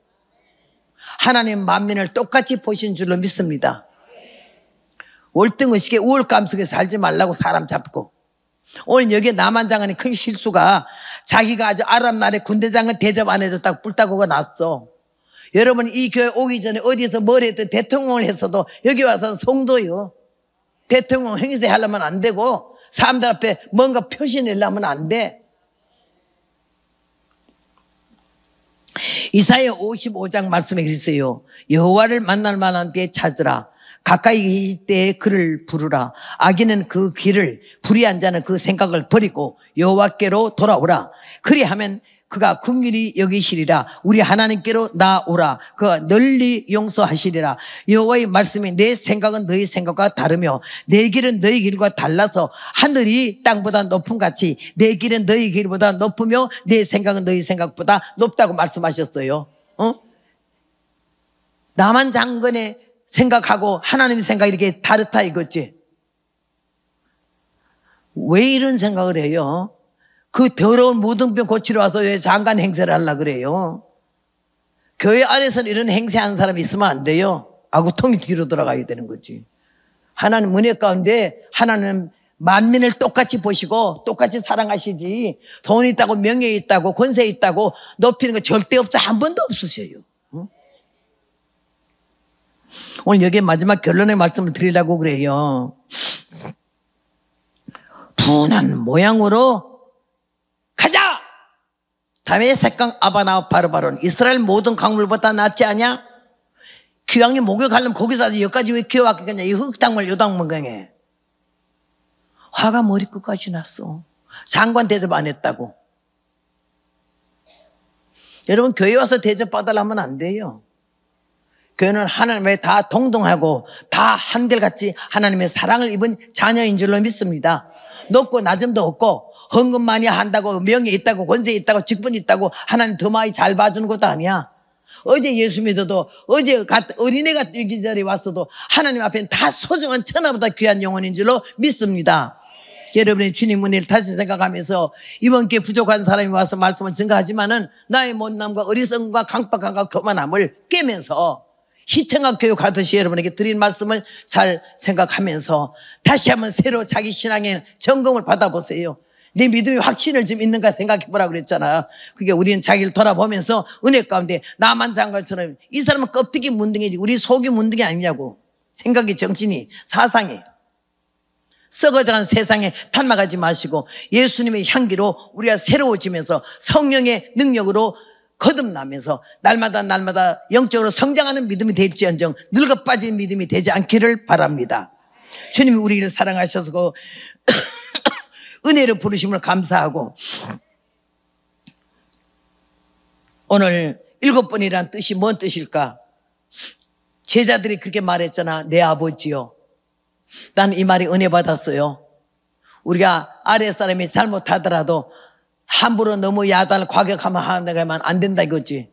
하나님 만민을 똑같이 보신 줄로 믿습니다. 월등의식에 우월감 속에 살지 말라고 사람 잡고. 오늘 여기에 남한 장관이 큰 실수가 자기가 아주 아랍 나라의 군대장관 대접 안 해줬다고 뿔따구가 났어. 여러분 이 교회 오기 전에 어디서 뭘 했든 대통령을 했어도 여기 와서는 성도요. 대통령 행세 하려면 안 되고 사람들 앞에 뭔가 표시내려면 안 돼. 이사야 55장 말씀에 그랬어요. 여호와를 만날 만한 때에 찾으라. 가까이 계실 때에 그를 부르라. 악인은 그 길을 불의한 자는 그 생각을 버리고 여호와께로 돌아오라. 그리하면 그가 긍휼히 여기시리라. 우리 하나님께로 나오라. 그가 널리 용서하시리라. 여호와의 말씀이 내 생각은 너희 생각과 다르며 내 길은 너희 길과 달라서 하늘이 땅보다 높음 같이 내 길은 너희 길보다 높으며 내 생각은 너희 생각보다 높다고 말씀하셨어요. 남한 장관의 생각하고 하나님의 생각이 이렇게 다르다 이거지. 왜 이런 생각을 해요? 그 더러운 무등병 고치러 와서 왜 장관 행세를 하려고 그래요? 교회 안에서는 이런 행세하는 사람이 있으면 안 돼요. 아구통이 뒤로 돌아가야 되는 거지. 하나님 은혜 가운데 하나님 만민을 똑같이 보시고 똑같이 사랑하시지, 돈 있다고 명예 있다고 권세 있다고 높이는 거 절대 없어. 한 번도 없으셔요. 응? 오늘 여기에 마지막 결론의 말씀을 드리려고 그래요. 분한 모양으로 가자! 다음에 색강 아바나 바르바론 이스라엘 모든 강물보다 낫지 않냐? 귀양에 목욕하려면 거기서 여기까지 왜 기어왔겠냐? 이 흙탕물 요당문강에 화가 머리끝까지 났어. 장관 대접 안 했다고. 여러분, 교회 와서 대접 받으려면 안 돼요. 교회는 하나님의 다 동등하고 다 한결같이 하나님의 사랑을 입은 자녀인 줄로 믿습니다. 높고 낮음도 없고 헌금 많이 한다고 명예 있다고 권세 있다고 직분 있다고 하나님 더 많이 잘 봐주는 것도 아니야. 어제 예수 믿어도 어제 어린애가 여기 자리에 왔어도 하나님 앞에는 다 소중한 천하보다 귀한 영혼인 줄로 믿습니다. 여러분의 주님 은혜를 다시 생각하면서 이번 기회에 부족한 사람이 와서 말씀을 증거하지만은 나의 못남과 어리석음과 강박함과 교만함을 깨면서 희청학 교육하듯이 여러분에게 드린 말씀을 잘 생각하면서 다시 한번 새로 자기 신앙의 점검을 받아보세요. 네 믿음이 확신을 좀 있는가 생각해보라고 그랬잖아. 그게 우리는 자기를 돌아보면서 은혜 가운데 나만 장관처럼 이 사람은 껍데기 문둥이지 우리 속이 문둥이 아니냐고. 생각이 정신이 사상이 썩어져간 세상에 닮아가지 마시고 예수님의 향기로 우리가 새로워지면서 성령의 능력으로 거듭나면서 날마다 영적으로 성장하는 믿음이 될지언정 늙어 빠진 믿음이 되지 않기를 바랍니다. 주님이 우리를 사랑하셔서 은혜를 부르심을 감사하고, 오늘 7번이란 뜻이 뭔 뜻일까? 제자들이 그렇게 말했잖아. 내 아버지요. 난 이 말이 은혜 받았어요. 우리가 아래 사람이 잘못하더라도 함부로 너무 야단을 과격하면 안 된다 이거지.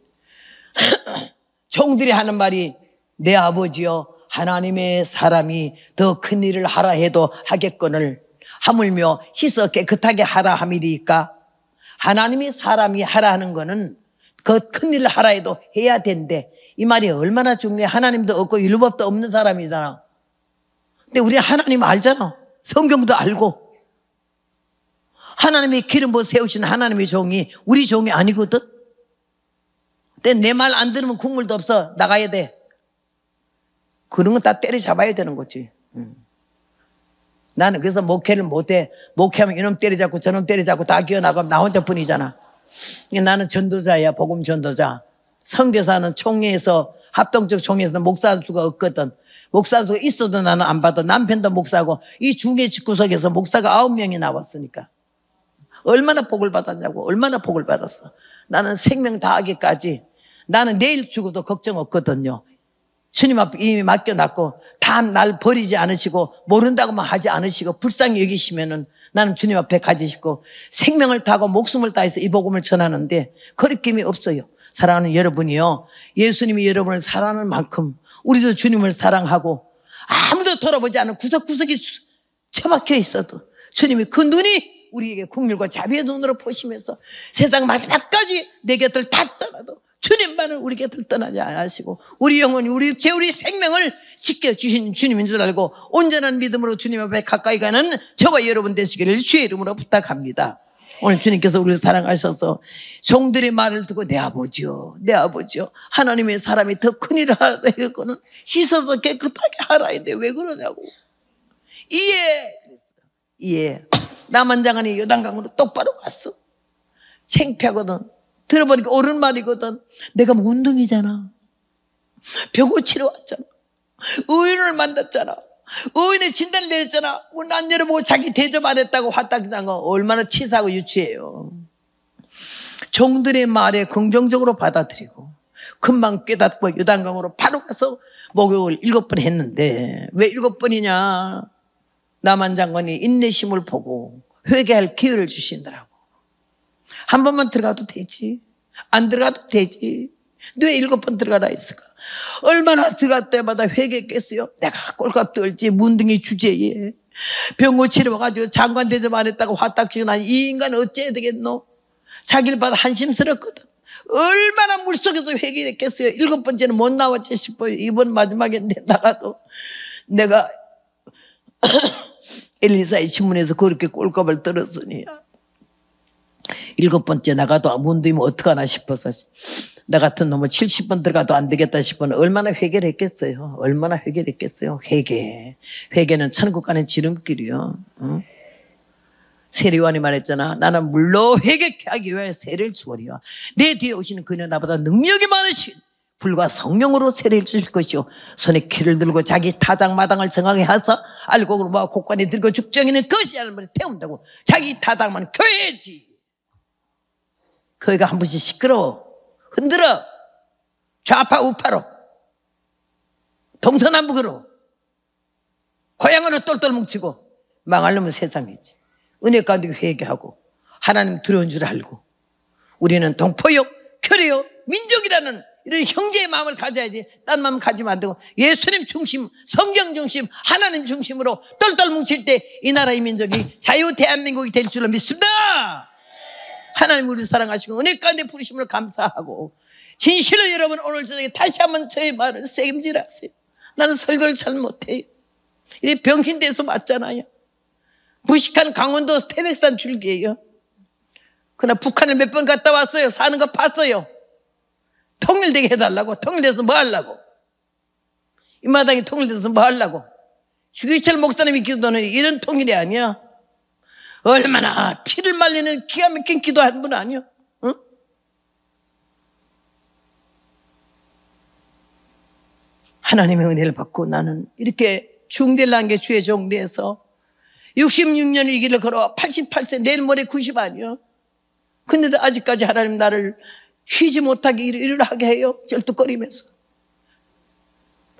종들이 하는 말이 내 아버지요, 하나님의 사람이 더 큰 일을 하라 해도 하겠거늘 하물며 희서 깨끗하게 하라 함이리까. 하나님이 사람이 하라 하는 거는 그 큰 일을 하라 해도 해야 된대. 이 말이 얼마나 중요해. 하나님도 없고 율법도 없는 사람이잖아. 근데 우리 하나님 알잖아. 성경도 알고. 하나님이 기름 부어 세우신 하나님의 종이 우리 종이 아니거든. 근데 내 말 안 들으면 국물도 없어. 나가야 돼. 그런 건 다 때려잡아야 되는 거지. 나는 그래서 목회를 못해. 목회하면 이놈 때려잡고 저놈 때려잡고 다 기어나가면 나 혼자뿐이잖아. 나는 전도자야. 복음 전도자. 선교사는 총회에서 합동적 총회에서 목사 수가 없거든. 목사 수가 있어도 나는 안 받아. 남편도 목사고 이 중계 집구석에서 목사가 9명이 나왔으니까 얼마나 복을 받았냐고. 얼마나 복을 받았어. 나는 생명 다하기까지. 나는 내일 죽어도 걱정 없거든요. 주님 앞에 이미 맡겨놨고 다음 날 버리지 않으시고 모른다고만 하지 않으시고 불쌍히 여기시면은 나는 주님 앞에 가지시고 생명을 다하고 목숨을 다해서 이 복음을 전하는데 거리낌이 없어요. 사랑하는 여러분이요, 예수님이 여러분을 사랑하는 만큼 우리도 주님을 사랑하고 아무도 돌아보지 않은 구석구석이 처박혀 있어도 주님이 그 눈이 우리에게 국률과 자비의 눈으로 보시면서 세상 마지막까지 내 곁을 다 떠나도 주님만은 우리 곁을 떠나지 않으시고 우리 영혼이 우리 생명을 지켜주신 주님인 줄 알고 온전한 믿음으로 주님 앞에 가까이 가는 저와 여러분 되시기를 주의 이름으로 부탁합니다. 오늘 주님께서 우리를 사랑하셔서 종들의 말을 듣고 내 아버지요, 내 아버지요, 하나님의 사람이 더 큰 일을 하라 했거는 씻어서 깨끗하게 하라 했는데 왜 그러냐고. 이해. 남한 장관이 요단강으로 똑바로 갔어. 창피하거든. 들어보니까 옳은 말이거든. 내가 문둥이잖아. 병 고치러 왔잖아. 의인을 만났잖아. 의인의 진단을 내렸잖아. 문 안 열어보고 자기 대접 안 했다고 화딱지난 거 얼마나 치사하고 유치해요. 종들의 말에 긍정적으로 받아들이고 금방 깨닫고 요단강으로 바로 가서 목욕을 7번 했는데 왜 7번이냐. 남한 장관이 인내심을 보고 회개할 기회를 주시더라고. 한 번만 들어가도 되지. 안 들어가도 되지. 왜 7번 들어가라 했을까? 얼마나 들어갈 때마다 회개했겠어요. 내가 꼴값 떨지 문둥이 주제에 병 고치러 와가지고 장관 대접 안 했다고 화딱지근한 이 인간은 어째야 되겠노? 자기를 봐도 한심스럽거든. 얼마나 물속에서 회개했겠어요. 7번째는 못 나왔지 싶어요. 이번 마지막인데 나가도 내가 엘리사의 신문에서 그렇게 꼴값을 들었으니 7번째 나가도 문두이면 어떡하나 싶어서 나 같은 놈은 70번 들어가도 안 되겠다 싶으면 얼마나 회개를 했겠어요. 얼마나 회개를 했겠어요. 회개는 천국 가는 지름길이요. 어? 세례요한이 말했잖아. 나는 물로 회개케 하기 위해 세례를 주으리요. 내 뒤에 오시는 그는 나보다 능력이 많으신 불과 성령으로 세례를 주실 것이요. 손에 키를 들고 자기 타당마당을 정하게 하사 알곡으로 모아 곡간에 들고 죽정이는 것이 알머리 태운다고. 자기 타당만 교회지. 교회가 한 번씩 시끄러워. 흔들어. 좌파 우파로. 동서남북으로. 고향으로 똘똘 뭉치고 망하려면 세상이지. 은혜 가운데 회개하고 하나님 두려운 줄 알고 우리는 동포요 교회요 민족이라는 이런 형제의 마음을 가져야지. 딴 마음 가지면 안 되고 예수님 중심, 성경 중심, 하나님 중심으로 똘똘 뭉칠 때 이 나라의 민족이 자유 대한민국이 될 줄로 믿습니다. 하나님 우리 사랑하시고 은혜 가운데 부르심을 감사하고 진실로 여러분 오늘 저녁에 다시 한번 저의 말을 책임지라세요. 나는 설교를 잘 못해요. 이 병신 데서 맞잖아요. 무식한 강원도 태백산 줄기예요. 그러나 북한을 몇 번 갔다 왔어요. 사는 거 봤어요. 통일되게 해달라고. 통일돼서 뭐 하려고. 이 마당이 통일돼서 뭐 하려고. 주기철 목사님이 기도하는 이런 통일이 아니야. 얼마나 피를 말리는 기가 막힌 기도한 분 아니야. 응? 하나님의 은혜를 받고 나는 이렇게 중대를 게 주의 종대에서 66년 이 길을 걸어 88세 내일 모레 90 아니야. 근데도 아직까지 하나님 나를 쉬지 못하게 일을 하게 해요. 절뚝거리면서.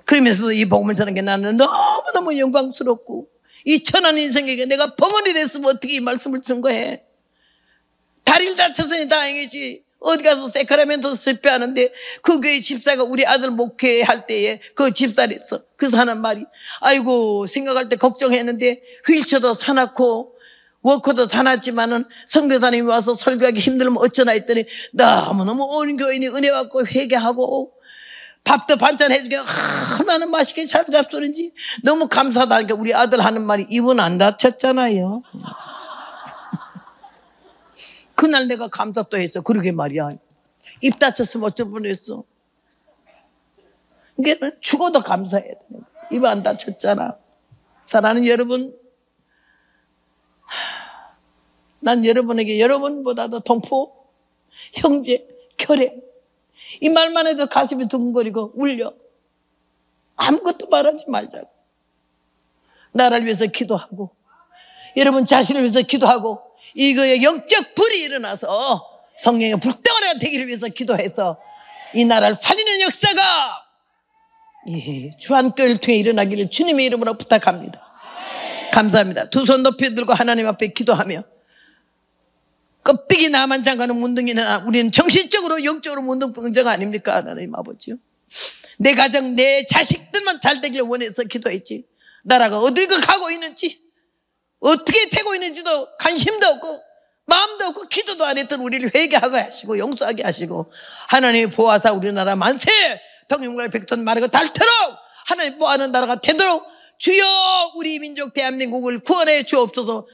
그러면서도 이 복음을 전하는 게 나는 너무너무 영광스럽고 이 천한 인생에게 내가 벙어리 됐으면 어떻게 이 말씀을 증거해. 다리를 다쳤으니 다행이지. 어디 가서 세카라멘토 실패하는데 그 교회 집사가 우리 아들 목회할 때에 그 집사를 했어. 그래서 하는 말이 아이고 생각할 때 걱정했는데 휠체어도 사놨고 워커도 사놨지만은 선교사님이 와서 설교하기 힘들면 어쩌나 했더니 너무너무 온 교인이 은혜 받고 회개하고 밥도 반찬 해주게 얼마나 맛있게 잘 잡수는지 너무 감사하다니까 우리 아들 하는 말이 입은 안 다쳤잖아요. 그날 내가 감사도 했어. 그러게 말이야. 입 다쳤으면 어쩔 뻔했어. 이게 죽어도 감사해야 돼. 입 안 다쳤잖아. 사랑하는 여러분, 난 여러분에게 여러분보다도 동포, 형제, 교례 이 말만 해도 가슴이 두근거리고 울려. 아무것도 말하지 말자고. 나라를 위해서 기도하고 여러분 자신을 위해서 기도하고 이거에 영적 불이 일어나서 성령의 불덩어리가 되기를 위해서 기도해서 이 나라를 살리는 역사가 주한교회를 통해 일어나기를 주님의 이름으로 부탁합니다. 감사합니다. 두 손 높이 들고 하나님 앞에 기도하며 껍데기 나만 장가는 문둥이나 우리는 정신적으로 영적으로 문둥병자가 아닙니까? 하나님 아버지요. 내 가정 내 자식들만 잘 되길 원해서 기도했지 나라가 어디 가고 있는지 어떻게 되고 있는지도 관심도 없고 마음도 없고 기도도 안 했던 우리를 회개하게 하시고 용서하게 하시고 하나님이 보아사 우리나라 만세 통일국가의 백톤 마르고 닳도록 하나님 보아하는 나라가 되도록 주여 우리 민족 대한민국을 구원해 주옵소서.